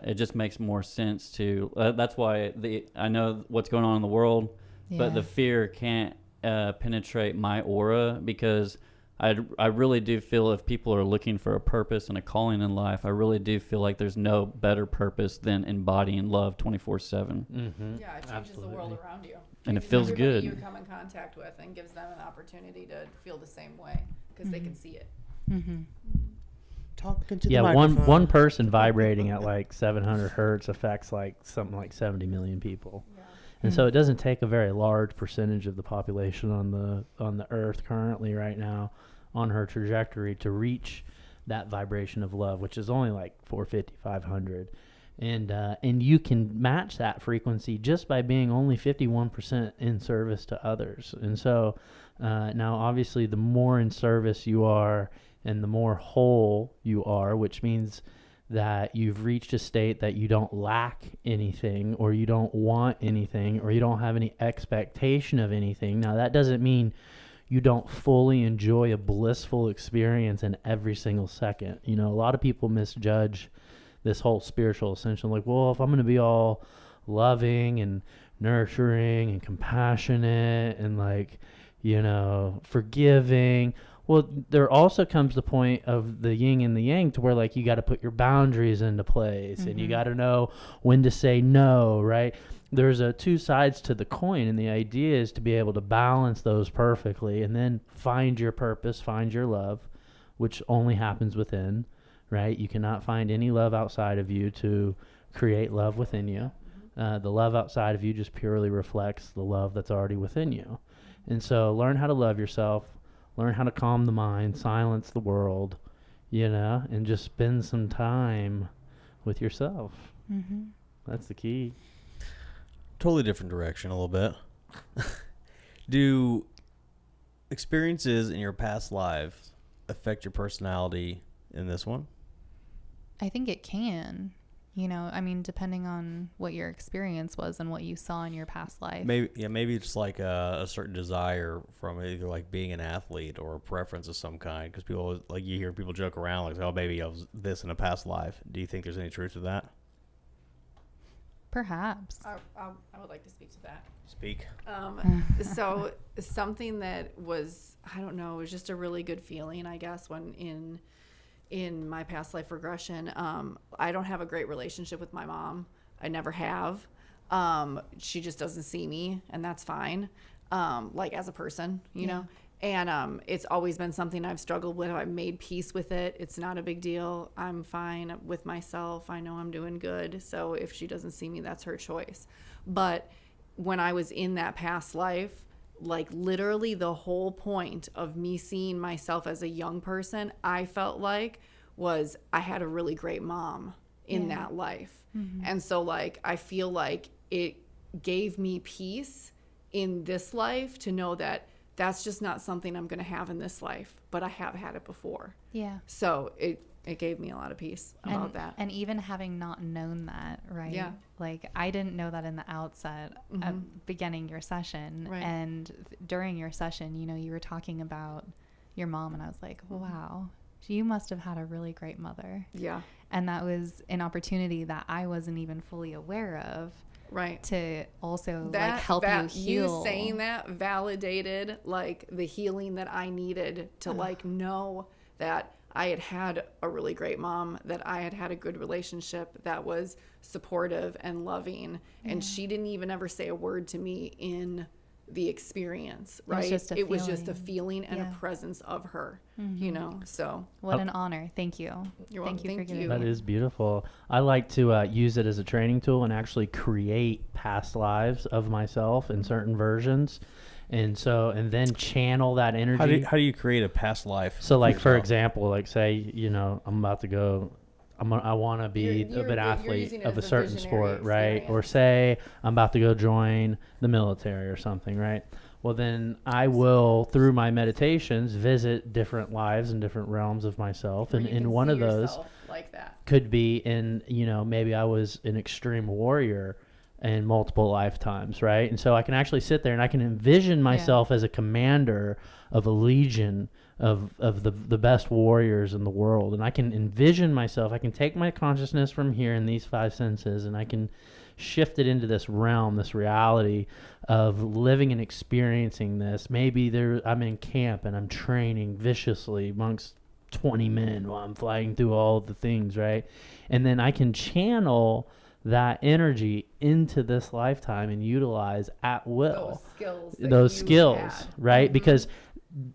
it just makes more sense to. That's why I know what's going on in the world, but the fear can't penetrate my aura, because I really do feel if people are looking for a purpose and a calling in life, I really do feel like there's no better purpose than embodying love 24/7. Yeah, it changes the world around you. And it Changes feels everybody good. you come in contact with, and gives them an opportunity to feel the same way because they can see it. Talking to yeah, the microphone. one person vibrating at like 700 hertz affects like something like 70 million people. And so it doesn't take a very large percentage of the population on the earth currently right now on her trajectory to reach that vibration of love, which is only like 450, 500. And you can match that frequency just by being only 51% in service to others. And so now obviously the more in service you are and the more whole you are, which means that you've reached a state that you don't lack anything, or you don't want anything, or you don't have any expectation of anything. Now, that doesn't mean you don't fully enjoy a blissful experience in every single second. You know, a lot of people misjudge this whole spiritual ascension. Like, well, if I'm going to be all loving and nurturing and compassionate and like, you know, forgiving, well, there also comes the point of the yin and the yang to where like you got to put your boundaries into place and you got to know when to say no, right? There's two sides to the coin, and the idea is to be able to balance those perfectly and then find your purpose, find your love, which only happens within, right? You cannot find any love outside of you to create love within you. The love outside of you just purely reflects the love that's already within you. And so learn how to love yourself. Learn how to calm the mind, silence the world, you know, and just spend some time with yourself. That's the key. Totally different direction a little bit. Do experiences in your past lives affect your personality in this one? I think it can. You know, I mean, depending on what your experience was and what you saw in your past life. Maybe it's like a certain desire from either like being an athlete or a preference of some kind. Because people, like, you hear people joke around like, "Oh, maybe I was this in a past life." Do you think there's any truth to that? Perhaps. I would like to speak to that. Speak. So something that was, I don't know, it was just a really good feeling, I guess, when in my past life regression. I don't have a great relationship with my mom. I never have. She just doesn't see me, and that's fine. Like as a person, you know, and it's always been something I've struggled with. I've made peace with it. It's not a big deal. I'm fine with myself. I know I'm doing good. So if she doesn't see me, that's her choice. But when I was in that past life, like literally the whole point of me seeing myself as a young person, I felt like was I had a really great mom in that life. And so like, I feel like it gave me peace in this life to know that that's just not something I'm going to have in this life, but I have had it before. Yeah. So it gave me a lot of peace about that. And even having not known that, right? Yeah. Like I didn't know that in the outset of beginning your session. Right. And during your session, you know, you were talking about your mom, and I was like, wow, you must have had a really great mother. Yeah. And that was an opportunity that I wasn't even fully aware of. Right. To also That, like help you heal. You saying that validated like the healing that I needed to like know that I had a really great mom, that I had a good relationship that was supportive and loving. And she didn't even ever say a word to me in the experience, right? It was just a feeling and a presence of her, you know, so. What an honor. Thank you. You're Thank welcome. you for Thank giving you. That is beautiful. I like to use it as a training tool and actually create past lives of myself in certain versions. And then channel that energy. How do you create a past life? So like, for yourself? example, like say, I'm about to go, I want to be an athlete of a certain sport, right? Or say I'm about to go join the military or something, right? Well, then I will, through my meditations, visit different lives and different realms of myself. And in one of those like that could be maybe I was an extreme warrior in multiple lifetimes, right? And so I can actually sit there and I can envision myself as a commander of a legion of the best warriors in the world. And I can envision myself, I can take my consciousness from here in these 5 senses and I can shift it into this realm, this reality of living and experiencing this. Maybe I'm in camp and I'm training viciously amongst 20 men while I'm flying through all the things, right? And then I can channel that energy into this lifetime and utilize at will those skills, right? Because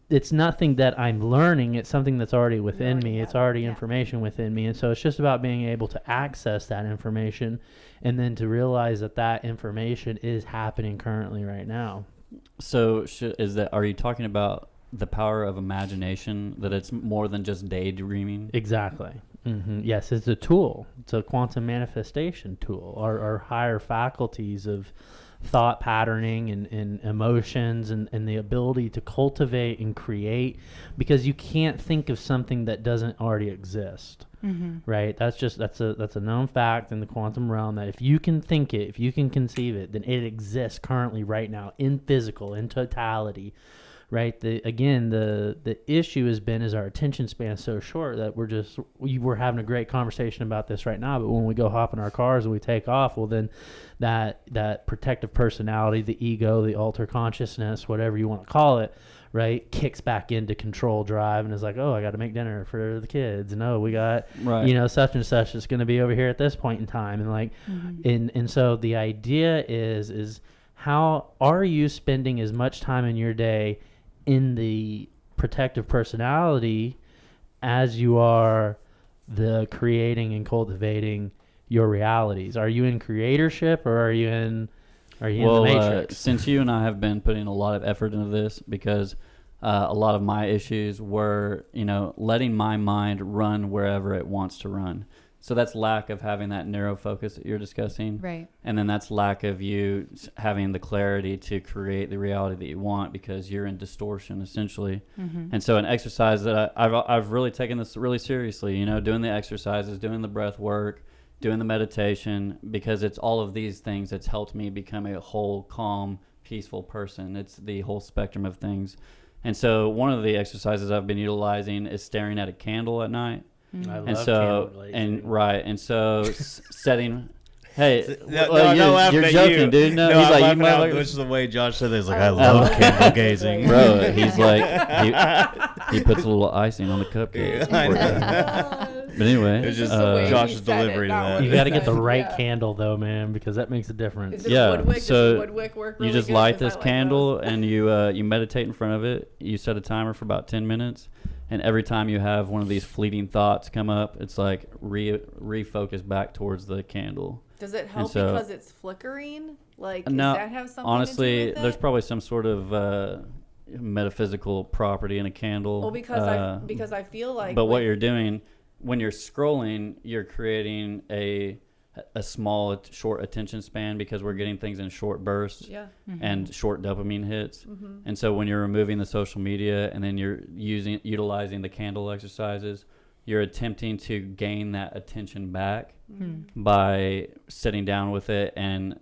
it's nothing that I'm learning. It's something that's already within me. It's already information within me. And so it's just about being able to access that information and then to realize that information is happening currently right now. So are you talking about the power of imagination, that it's more than just daydreaming? Exactly. Mm-hmm. Yes, it's a tool. It's a quantum manifestation tool. Our higher faculties of thought patterning and emotions and the ability to cultivate and create, because you can't think of something that doesn't already exist. Right? That's a known fact in the quantum realm, that if you can think it, if you can conceive it, then it exists currently right now in physical, in totality. Right. The issue is our attention span so short that we're having a great conversation about this right now. But when we go hop in our cars and we take off, well, then that protective personality, the ego, the alter consciousness, whatever you want to call it, right, kicks back into control drive and is like, oh, I got to make dinner for the kids. And we got, such and such is going to be over here at this point in time. And and so the idea is how are you spending as much time in your day in the protective personality as you are the creating and cultivating your realities? Are you in creatorship or are you in the matrix? Since you and I have been putting a lot of effort into this, because a lot of my issues were, letting my mind run wherever it wants to run. So that's lack of having that narrow focus that you're discussing. Right. And then that's lack of you having the clarity to create the reality that you want, because you're in distortion, essentially. And so an exercise that I've really taken this really seriously, doing the exercises, doing the breath work, doing the meditation, because it's all of these things that's helped me become a whole, calm, peaceful person. It's the whole spectrum of things. And so one of the exercises I've been utilizing is staring at a candle at night. I love and so setting. Hey, you're joking, dude. No, he's like, laughing out, which is the way Josh said it. He's like, I love candle gazing, bro. He's like, he puts a little icing on the cupcake. But anyway, it's just Josh's delivery to that. You got to get the right candle though, man, because that makes a difference. So woodwick work really you just good? light this candle and you meditate in front of it. You set a timer for about 10 minutes. And every time you have one of these fleeting thoughts come up, it's like refocus back towards the candle. Does it help because it's flickering? Like, does no, that have something honestly, to do with it? There's probably some sort of metaphysical property in a candle. Well, because I feel like. But what you're doing when you're scrolling, you're creating a small, short attention span, because we're getting things in short bursts and short dopamine hits. And so when you're removing the social media and then you're utilizing the candle exercises, you're attempting to gain that attention back by sitting down with it and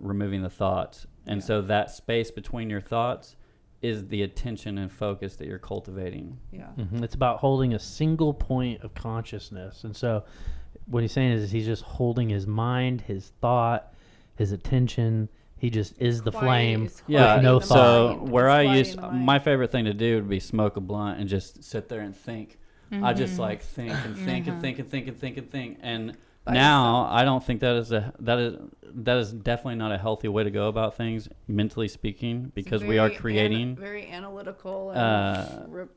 removing the thoughts. And so that space between your thoughts is the attention and focus that you're cultivating. It's about holding a single point of consciousness. And so what he's saying is he's just holding his mind, his thought, his attention. He just is the flame with no thought. So where my favorite thing to do would be smoke a blunt and just sit there and think. I just like think and think and think and think and think and think. And now I don't think that is definitely not a healthy way to go about things, mentally speaking, because we are creating very analytical and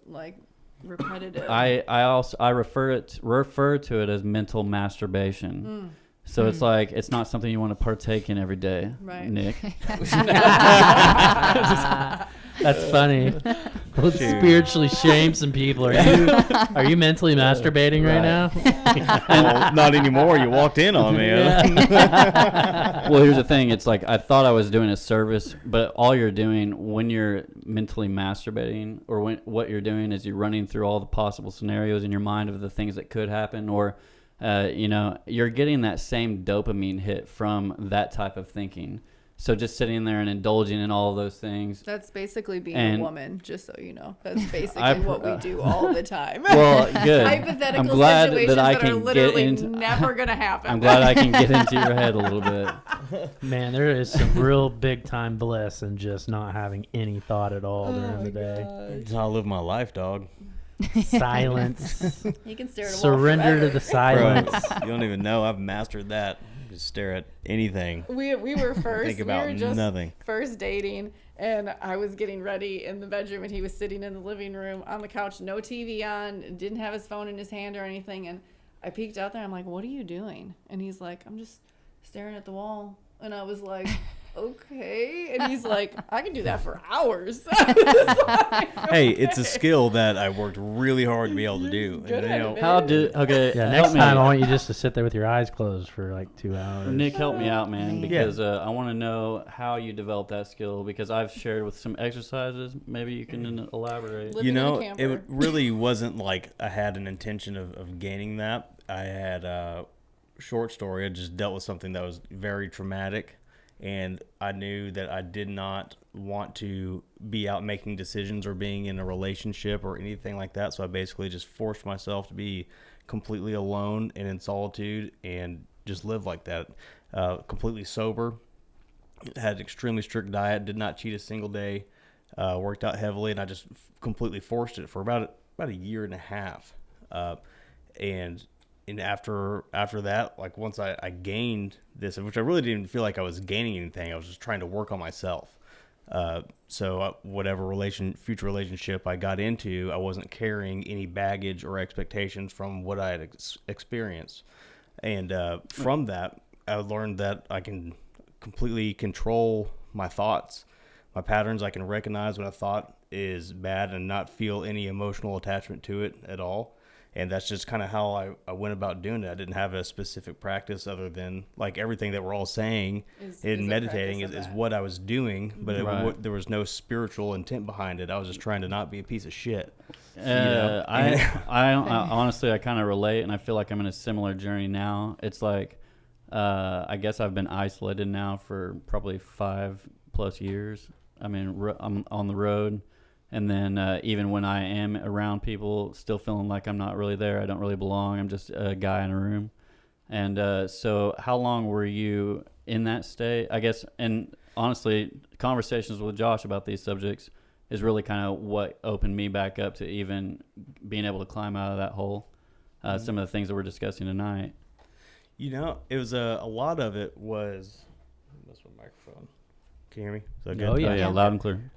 repetitive. I refer to it as mental masturbation, So it's like, it's not something you want to partake in every day, Right. Nick. That's funny. Let's spiritually shame some people. Are you mentally masturbating right now? Well, not anymore. You walked in on me. Well, here's the thing. It's like, I thought I was doing a service, but all you're doing when you're mentally masturbating, or what you're doing is you're running through all the possible scenarios in your mind of the things that could happen, or you're getting that same dopamine hit from that type of thinking. So just sitting there and indulging in all of those things. That's basically being a woman, just so you know. That's basically what we do all the time. Well, good. Hypothetical I'm glad situations that I are can literally get into, never going to happen. I'm glad I can get into your head a little bit. Man, there is some real big time bliss in just not having any thought at all during the day. That's how I live my life, dog. Silence. You can stare at a wall Surrender to forever. the silence. Bro, you don't even know. I've mastered that. Just stare at anything. We were first. Think about we were just nothing. first dating, and I was getting ready in the bedroom, and he was sitting in the living room on the couch, no TV on, didn't have his phone in his hand or anything. And I peeked out there. I'm like, "What are you doing?" And he's like, "I'm just staring at the wall." And I was like, "Okay." And he's like, "I can do that for hours." Hey, it's a skill that I worked really hard to be able to do. Good And, at you know, it, How did, okay. Yeah, help next me. time I want you just to sit there with your eyes closed for like 2 hours. Nick, help me out, man, Man. because I want to know how you developed that skill, because I've shared with some exercises. Maybe you can elaborate. Living in a it camper. really wasn't like I had an intention of gaining that. I had a short story. I just dealt with something that was very traumatic, and I knew that I did not want to be out making decisions or being in a relationship or anything like that. So I basically just forced myself to be completely alone and in solitude and just live like that. Completely sober, had an extremely strict diet, did not cheat a single day, worked out heavily, and I just completely forced it for about a year and a half. And after that, like once I gained this, which I really didn't feel like I was gaining anything, I was just trying to work on myself. So whatever future relationship I got into, I wasn't carrying any baggage or expectations from what I had experienced. And from that, I learned that I can completely control my thoughts, my patterns. I can recognize when a thought is bad and not feel any emotional attachment to it at all. And that's just kind of how I went about doing it. I didn't have a specific practice other than, like, everything that we're all saying in meditating is what I was doing, but there was no spiritual intent behind it. I was just trying to not be a piece of shit. I honestly, I kind of relate, and I feel like I'm in a similar journey now. It's like, I guess I've been isolated now for probably 5+ years. I mean, I'm on the road. And then even when I am around people, still feeling like I'm not really there. I don't really belong. I'm just a guy in a room. And so how long were you in that state? I guess, and honestly, conversations with Josh about these subjects is really kind of what opened me back up to even being able to climb out of that hole. Some of the things that we're discussing tonight. You know, it was a lot of it was... That's my microphone. Can you hear me? Is that good? Oh, yeah. Oh, yeah, loud and clear.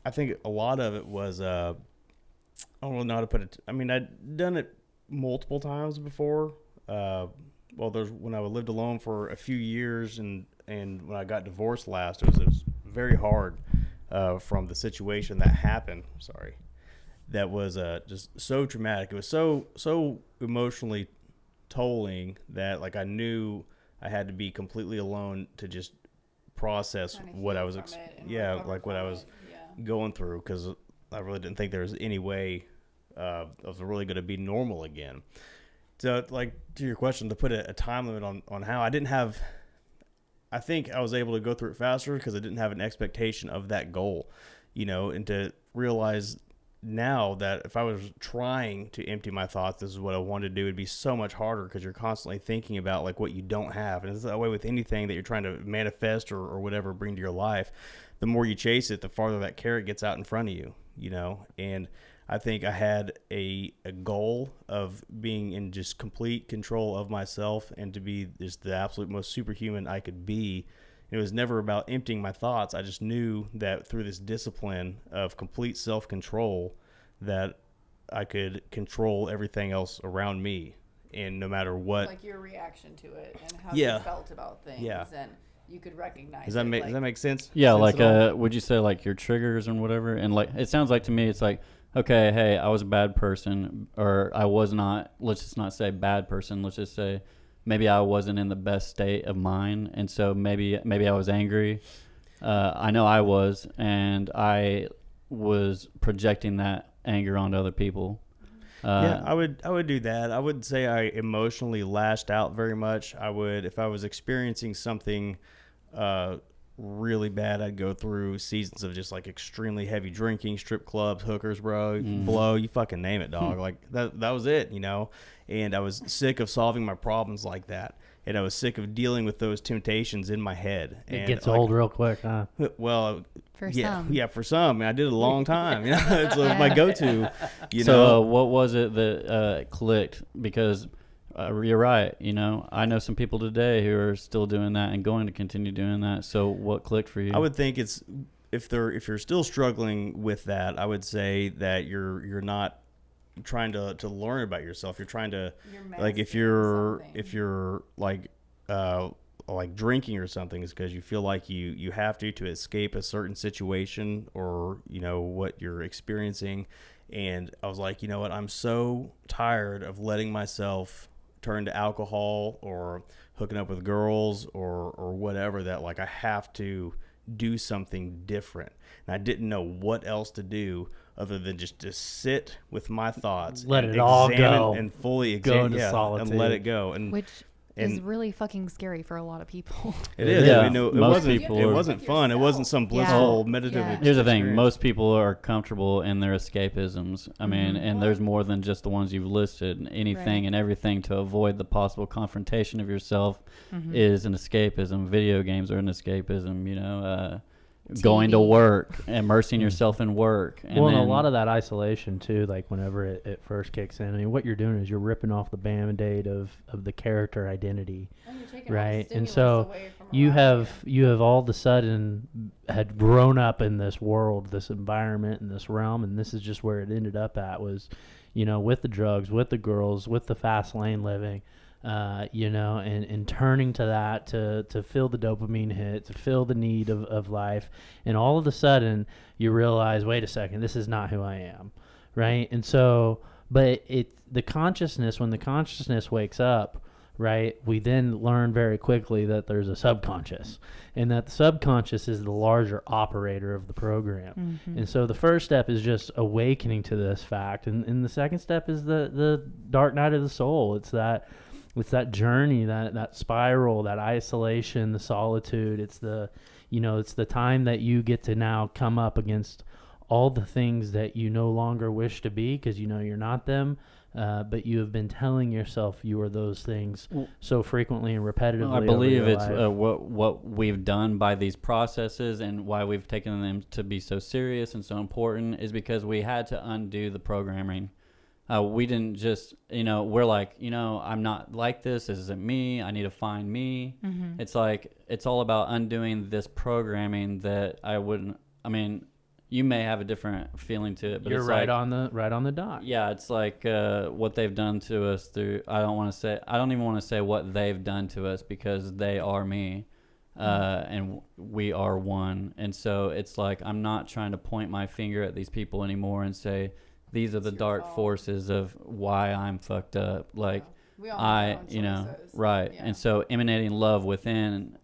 I think a lot of it was, I don't really know how to put it. I mean, I'd done it multiple times before. When I lived alone for a few years, and when I got divorced last, it was very hard from the situation that happened. Sorry, that was just so traumatic. It was so emotionally tolling that, like, I knew I had to be completely alone to just process what I was what I was going through, because I really didn't think there was any way I was really going to be normal again. So, like, to your question, to put a time limit on how, I think I was able to go through it faster because I didn't have an expectation of that goal, and to realize now that if I was trying to empty my thoughts, this is what I wanted to do, it'd be so much harder because you're constantly thinking about, like, what you don't have. And it's that way with anything that you're trying to manifest or whatever bring to your life. The more you chase it, the farther that carrot gets out in front of you, and I think I had a goal of being in just complete control of myself and to be just the absolute most superhuman I could be. It was never about emptying my thoughts. I just knew that through this discipline of complete self-control that I could control everything else around me. and no matter what, like your reaction to it and how Yeah. you felt about things, Yeah. and you could recognize. does that it, make like, does that make sense? Yeah, Sense like at all? would you say like your triggers and whatever? And like it sounds like to me it's like, okay, hey, I was a bad person, or I was not. Let's just not say bad person. Let's just say maybe I wasn't in the best state of mind, and so maybe I was angry. I know I was, and I was projecting that anger onto other people. Yeah, I would do that. I would say I emotionally lashed out very much. I would, if I was experiencing something really bad, I'd go through seasons of just like extremely heavy drinking, strip clubs, hookers, bro, blow, you fucking name it, dog. Like that was it, you know. And I was sick of solving my problems like that. And I was sick of dealing with those temptations in my head. It And gets like, old real quick, huh? well, For yeah, some. yeah, for some. I did it a long time. You know, it's my go-to. You so know, what was it that clicked? Because you're right. You know, I know some people today who are still doing that and going to continue doing that. So what clicked for you? I would think it's if you're still struggling with that, I would say that you're not trying to learn about yourself. You're trying to like if you're like drinking or something, is because you feel like you have to escape a certain situation or you know what you're experiencing. And I was like, you know what, I'm so tired of letting myself turn to alcohol or hooking up with girls or whatever, that like I have to do something different. And I didn't know what else to do other than just to sit with my thoughts, Let and it all examine go. and fully Go examine, into solitude. and let it go. And Which and is really fucking scary for a lot of people. it is. Yeah, I mean, it most wasn't. people It are- wasn't fun. It wasn't some blissful meditative. Yeah. Here's the thing: experience. most people are comfortable in their escapisms. I mean, and there's more than just the ones you've listed. Anything Right. and everything to avoid the possible confrontation of yourself is an escapism. Video games are an escapism. You know, going to TV. work, immersing yourself in work. And Well, and a then- lot of that isolation too, like whenever it first kicks in. I mean, what you're doing is you're ripping off the band-aid of the character identity, right? And so you have all of a sudden had grown up in this world, this environment, and this realm, and this is just where it ended up at was, you know, with the drugs, with the girls, with the fast lane living. You know, and turning to that to fill the dopamine hit, to fill the need of life. And all of a sudden you realize, wait a second, this is not who I am. Right. And so, but when the consciousness wakes up, right, we then learn very quickly that there's a subconscious, and that the subconscious is the larger operator of the program. And so the first step is just awakening to this fact. And the second step is the dark night of the soul. It's that journey, that spiral, that isolation, the solitude. It's the time that you get to now come up against all the things that you no longer wish to be because you know you're not them, but you have been telling yourself you are those things so frequently and repetitively. I believe over your it's life. what we've done by these processes and why we've taken them to be so serious and so important is because we had to undo the programming. We didn't just, we're like, I'm not like this. This isn't me. I need to find me. It's like, it's all about undoing this programming that you may have a different feeling to it, but You're it's right like, on the dot. yeah, it's like what they've done to us through, I don't even want to say what they've done to us because they are me. And we are one. And so it's like, I'm not trying to point my finger at these people anymore and say, these are the dark forces of why I'm fucked up. Like we all have our own choices. right. Yeah. And so emanating love within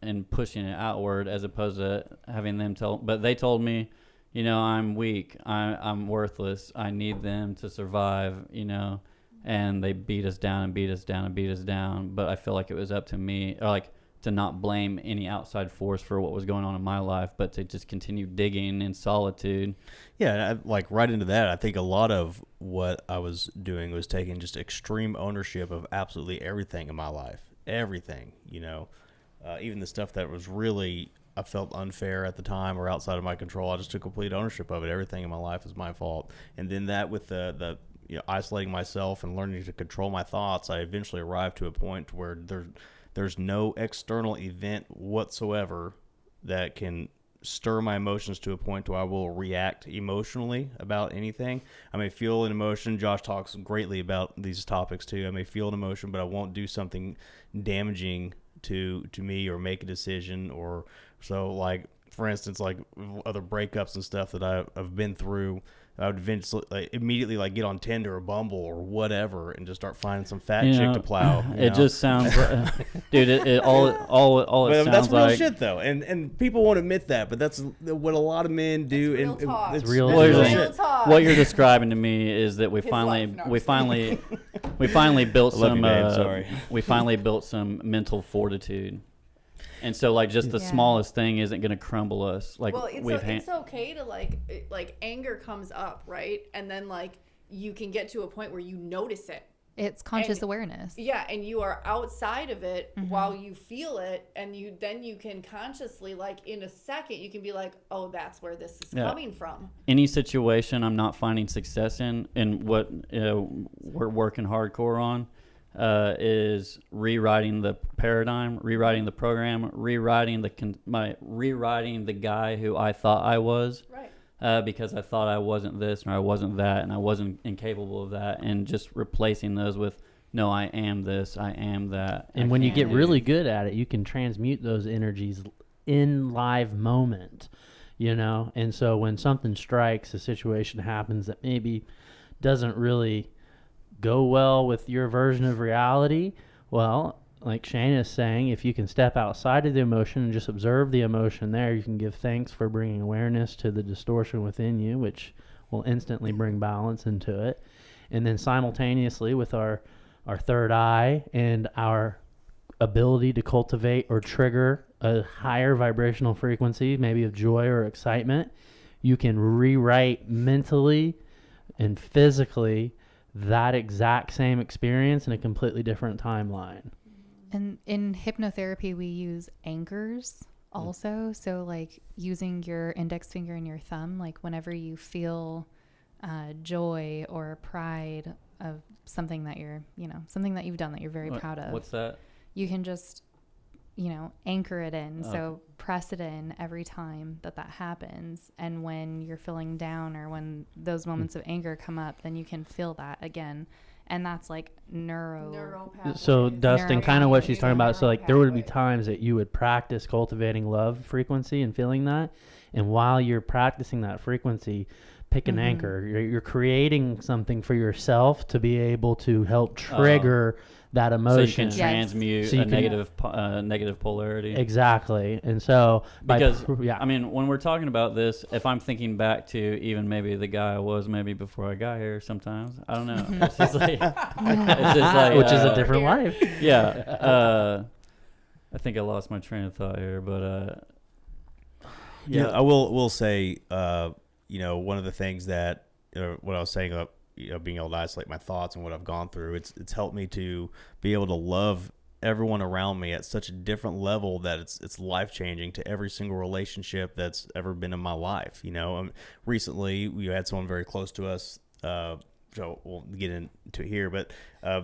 and pushing it outward as opposed to having them but they told me, I'm weak. I'm worthless. I need them to survive, and they beat us down and beat us down and beat us down. But I feel like it was up to me, or like to not blame any outside force for what was going on in my life, but to just continue digging in solitude. Yeah, like right into that, I think a lot of what I was doing was taking just extreme ownership of absolutely everything in my life. Everything, even the stuff that was really, I felt unfair at the time or outside of my control. I just took complete ownership of it. Everything in my life is my fault. And then that with the isolating myself and learning to control my thoughts, I eventually arrived to a point where there's no external event whatsoever that can stir my emotions to a point where I will react emotionally about anything. I may feel an emotion. Josh talks greatly about these topics too. I may feel an emotion, but I won't do something damaging to me or make a decision. Or so, like, for instance, like other breakups and stuff that I've been through, I would eventually, immediately get on Tinder or Bumble or whatever and just start finding some fat chick to plow. It just sounds like, dude, it sounds that's real like shit though, and people won't admit that, but that's what a lot of men do. It's real talk. It's real shit. talk. what you're describing to me is that we His finally life. No, we I'm finally we finally built I love some you, babe. Sorry. we finally built some mental fortitude. And so, like, just the Yeah. smallest thing isn't going to crumble us. Like, Well, it's okay to like anger comes up, right? And then you can get to a point where you notice it. It's conscious And- awareness. Yeah, and you are outside of it Mm-hmm. while you feel it, and you can consciously, in a second, you can be like, oh, that's where this is Yeah. coming from. any situation I'm not finding success in, and what we're working hardcore on is rewriting the paradigm, rewriting the program, rewriting the guy who I thought I was. Right. Because I thought I wasn't this or I wasn't that and I wasn't incapable of that, and just replacing those with, no, I am this, I am that. And I when you can get do. really good at it, you can transmute those energies in live moment, And so when something strikes, a situation happens that maybe doesn't really go well with your version of reality, well, like Shayna is saying, if you can step outside of the emotion and just observe the emotion there, you can give thanks for bringing awareness to the distortion within you, which will instantly bring balance into it. And then simultaneously with our third eye and our ability to cultivate or trigger a higher vibrational frequency, maybe of joy or excitement, you can rewrite mentally and physically that exact same experience in a completely different timeline. And in hypnotherapy, we use anchors also. So using your index finger and your thumb, whenever you feel joy or pride of something that something that you've done that you're very proud of. What's that? You can just, anchor it in. So press it in every time that happens. And when you're feeling down or when those moments of anger come up, then you can feel that again. And that's Neural pathways. So Dustin, kind of what she's talking about, so Neural there would be pathways. times that you would practice cultivating love frequency and feeling that, and while you're practicing that frequency, pick an anchor. You're creating something for yourself to be able to help trigger that So you emotion. can transmute So you a can- negative polarity. Exactly. And so Because, I mean, when we're talking about this, if I'm thinking back to even maybe the guy I was maybe before I got here sometimes, I don't know. It's just like, which is a different life. yeah. I think I lost my train of thought here, but Yeah, I will say, one of the things that, what I was saying about, being able to isolate my thoughts and what I've gone through, it's helped me to be able to love everyone around me at such a different level that it's life changing to every single relationship that's ever been in my life. Recently we had someone very close to us, so we'll get into it here, but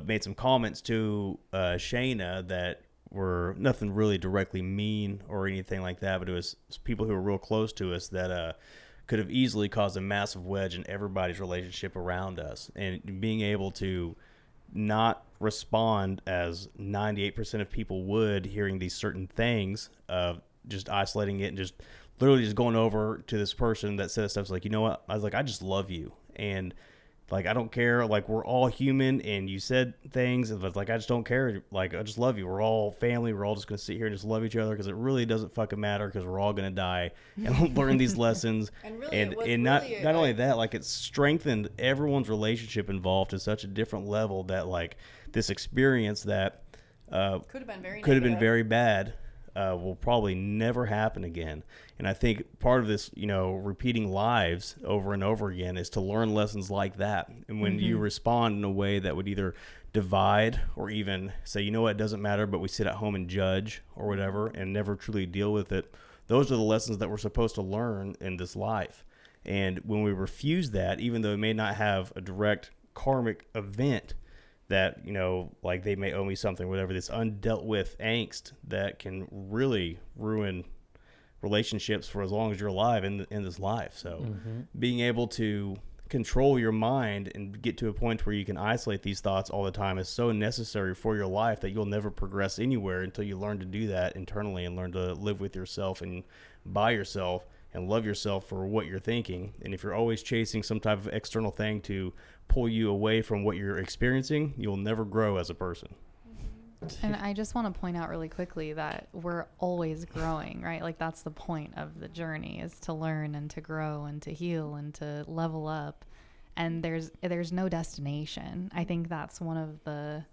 made some comments to Shayna that were nothing really directly mean or anything like that, but it was people who were real close to us that could have easily caused a massive wedge in everybody's relationship around us. And being able to not respond as 98% of people would hearing these certain things, just isolating it and just literally just going over to this person that said stuff like, you know what? I was like, I just love you. And I don't care. We're all human, and you said things, and it's I just don't care. I just love you. We're all family. We're all just going to sit here and just love each other because it really doesn't fucking matter because we're all going to die and learn these lessons. And really, and it was not really only that, it's strengthened everyone's relationship involved to such a different level that this experience that could have been very bad will probably never happen again. And I think part of this, repeating lives over and over again is to learn lessons like that. And when you respond in a way that would either divide or even say, you know what, it doesn't matter, but we sit at home and judge or whatever and never truly deal with it, those are the lessons that we're supposed to learn in this life. And when we refuse that, even though it may not have a direct karmic event, that, they may owe me something, whatever, this undealt with angst that can really ruin relationships for as long as you're alive in this life. So being able to control your mind and get to a point where you can isolate these thoughts all the time is so necessary for your life that you'll never progress anywhere until you learn to do that internally and learn to live with yourself and by yourself and love yourself for what you're thinking. And if you're always chasing some type of external thing to pull you away from what you're experiencing, you'll never grow as a person. And I just want to point out really quickly that we're always growing, right? Like that's the point of the journey, is to learn and to grow and to heal and to level up. And there's no destination. I think that's one of the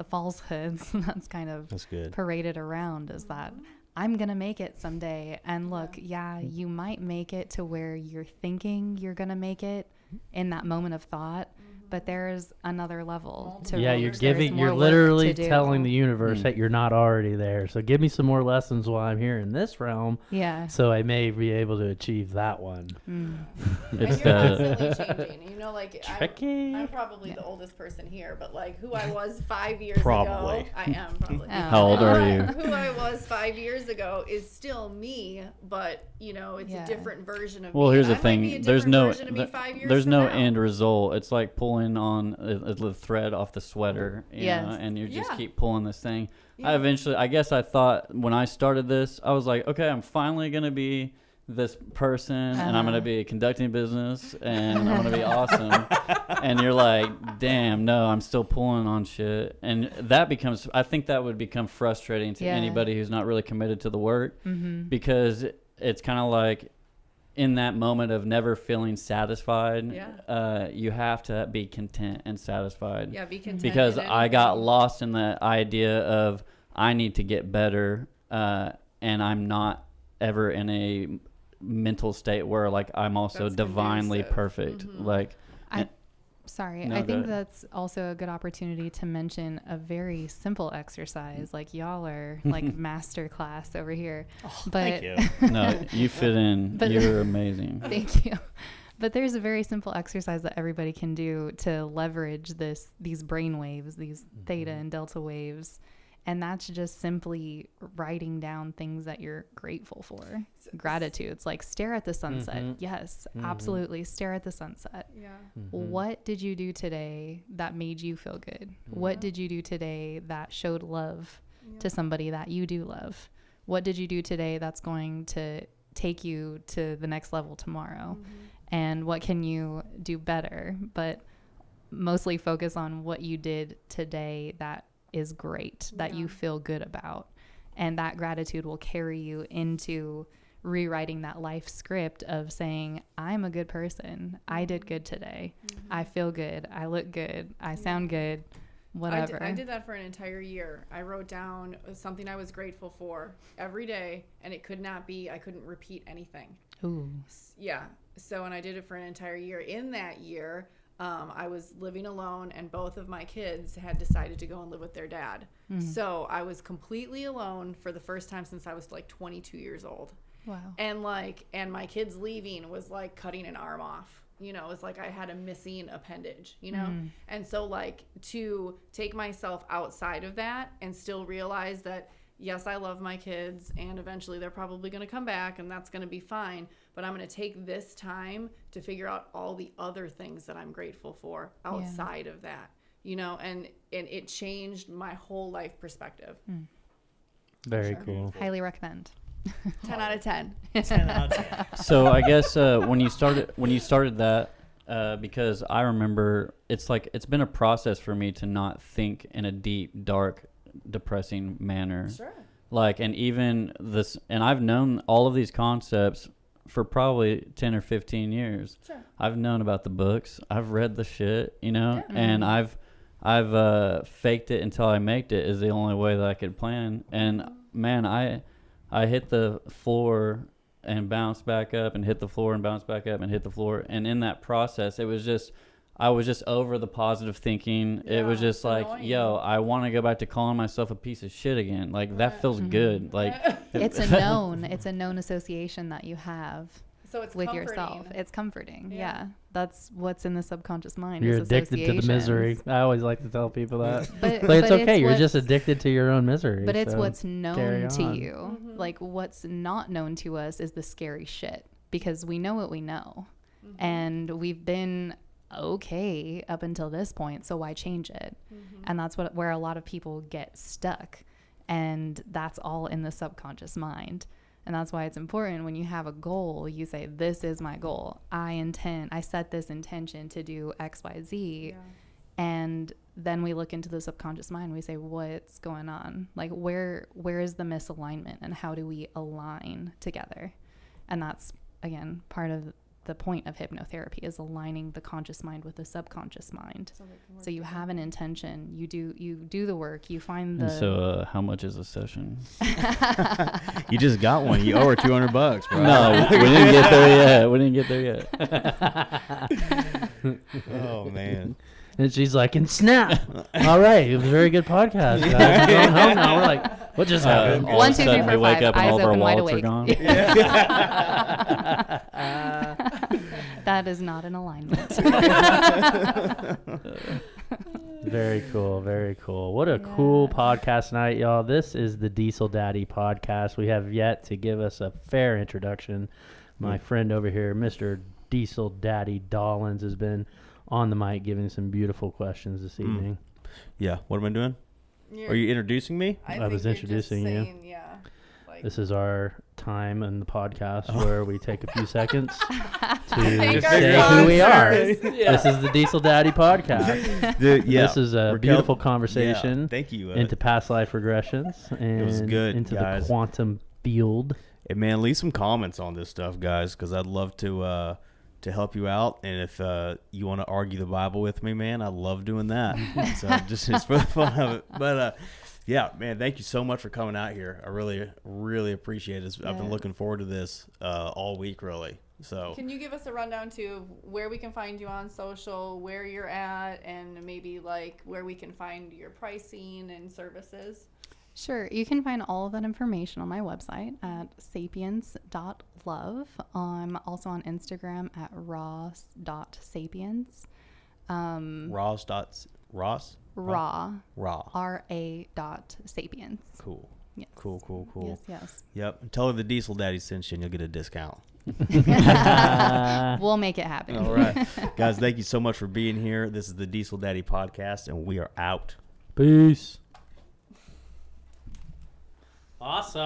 falsehoods that's kind of paraded around, is that I'm going to make it someday. And look, yeah, you might make it to where you're thinking you're going to make it in that moment of thought. But there's another level to reach. You're literally telling the universe that you're not already there. So give me some more lessons while I'm here in this realm. Yeah. So I may be able to achieve that one. It's constantly changing. You know, like tricky. I'm probably the oldest person here, but like who I was 5 years ago, I am probably. How old are you? Who I was 5 years ago is still me, but you know, it's a different version of me. Well, here's the thing. There's no end result. It's like pulling on a thread off the sweater, you know, and you just keep pulling this thing. I guess I thought when I started this, I was like, okay, I'm finally going to be this person and I'm going to be conducting business and I'm going to be awesome. And you're like, damn, no, I'm still pulling on shit. And I think that would become frustrating to anybody who's not really committed to the work, because it's kind of like, in that moment of never feeling satisfied, you have to be content and satisfied. Yeah, be content. Because I got lost in the idea of I need to get better, and I'm not ever in a mental state where like I'm also divinely perfect. Like, I think that's also a good opportunity to mention a very simple exercise. Like y'all are like master class over here. Thank you. No, you fit in. You're amazing. Thank you. But there's a very simple exercise that everybody can do to leverage these brain waves, these theta and delta waves. And that's just simply writing down things that you're grateful for. Gratitude. It's like stare at the sunset. Yes, absolutely. Stare at the sunset. Yeah. What did you do today that made you feel good? What did you do today that showed love to somebody that you do love? What did you do today that's going to take you to the next level tomorrow? And what can you do better? But mostly focus on what you did today that is great, that you feel good about. And that gratitude will carry you into rewriting that life script of saying, I'm a good person. I did good today. I feel good. I look good. I sound good. Whatever. I did that for an entire year. I wrote down something I was grateful for every day, and I couldn't repeat anything. Ooh. Yeah. So, and I did it for an entire year. In that year, I was living alone, and both of my kids had decided to go and live with their dad. So I was completely alone for the first time since I was like 22 years old. Wow. And my kids leaving was like cutting an arm off. You know, it was like I had a missing appendage, you know? And so like to take myself outside of that and still realize that, yes, I love my kids, and eventually they're probably going to come back, and that's going to be fine. But I'm going to take this time to figure out all the other things that I'm grateful for outside of that, you know, and it changed my whole life perspective. Very cool. Highly recommend. 10 out of 10. 10 out of 10. So I guess when you started that, because I remember it's been a process for me to not think in a deep, dark, depressing manner. Sure. Like, and even this, and I've known all of these concepts for probably 10 or 15 years. Sure. I've known about the books. I've read the shit, you know, Yeah. and I've faked it until I maked it is the only way that I could plan. And man, I hit the floor and bounced back up and hit the floor and bounced back up and hit the floor. And in that process, I was just over the positive thinking. Yeah, it was just like, annoying. yo, I want to go back to calling myself a piece of shit again. Like that feels good. Like It's a known association that you have. So it's with comforting. yourself. It's comforting. Yeah. Yeah. That's what's in the subconscious mind. You're is addicted to the misery. associations. I always like to tell people that. But It's okay. You're what's- just addicted to your own misery. But it's so what's carry known to on. you. Mm-hmm. Like what's not known to us is the scary shit, because we know what we know. Mm-hmm. And we've been okay up until this point, so why change it? Mm-hmm. And that's where a lot of people get stuck, and that's all in the subconscious mind. And that's why it's important when you have a goal, you say, this is my goal. I set this intention to do XYZ. Yeah. And then we look into the subconscious mind. We say, what's going on? Like, where is the misalignment, and how do we align together? And that's, again, part of the point of hypnotherapy, is aligning the conscious mind with the subconscious mind. So you have an intention, you do the work, you find the... And so how much is a session? You just got one. You owe her $200, bro. No, we didn't get there yet. Oh, man. And she's like, and snap. All right. It was a very good podcast, guys. We're going home now. We're like, what just happened? All One, of a 2, 3, sudden 4, we wake 5, up and eyes all of our open, wide wallets are awake. gone. That is not in alignment. Very cool. Very cool. What a cool podcast night, y'all. This is the Diesel Daddy Podcast. We have yet to give us a fair introduction. My friend over here, Mr. Diesel Daddy Dollins, has been on the mic giving some beautiful questions this evening. Yeah. What am I doing? Are you introducing me? I was introducing you. Saying, yeah. Like, This is our time in the podcast where we take a few seconds to Thank our say who we are. sponsors. This is the Diesel Daddy Podcast. This is a Raquel- beautiful Yeah, conversation thank you. into past life regressions and was good, into guys. the quantum field. Hey, man, leave some comments on this stuff, guys, because I'd love to help you out. And if you want to argue the Bible with me, man, I love doing that. So just for the fun of it. But yeah, man, thank you so much for coming out here. I really, really appreciate it. I've been looking forward to this all week, really. So can you give us a rundown too of where we can find you on social, where you're at, and maybe like where we can find your pricing and services? Sure. You can find all of that information on my website at sapiens.love. I'm also on Instagram at ross.sapiens. Ross? Raw. Raw. RA.sapiens. Cool. Yes. Cool. Yes. Yep. And tell her the Diesel Daddy sent you and you'll get a discount. We'll make it happen. All right. Guys, thank you so much for being here. This is the Diesel Daddy Podcast, and we are out. Peace. Awesome.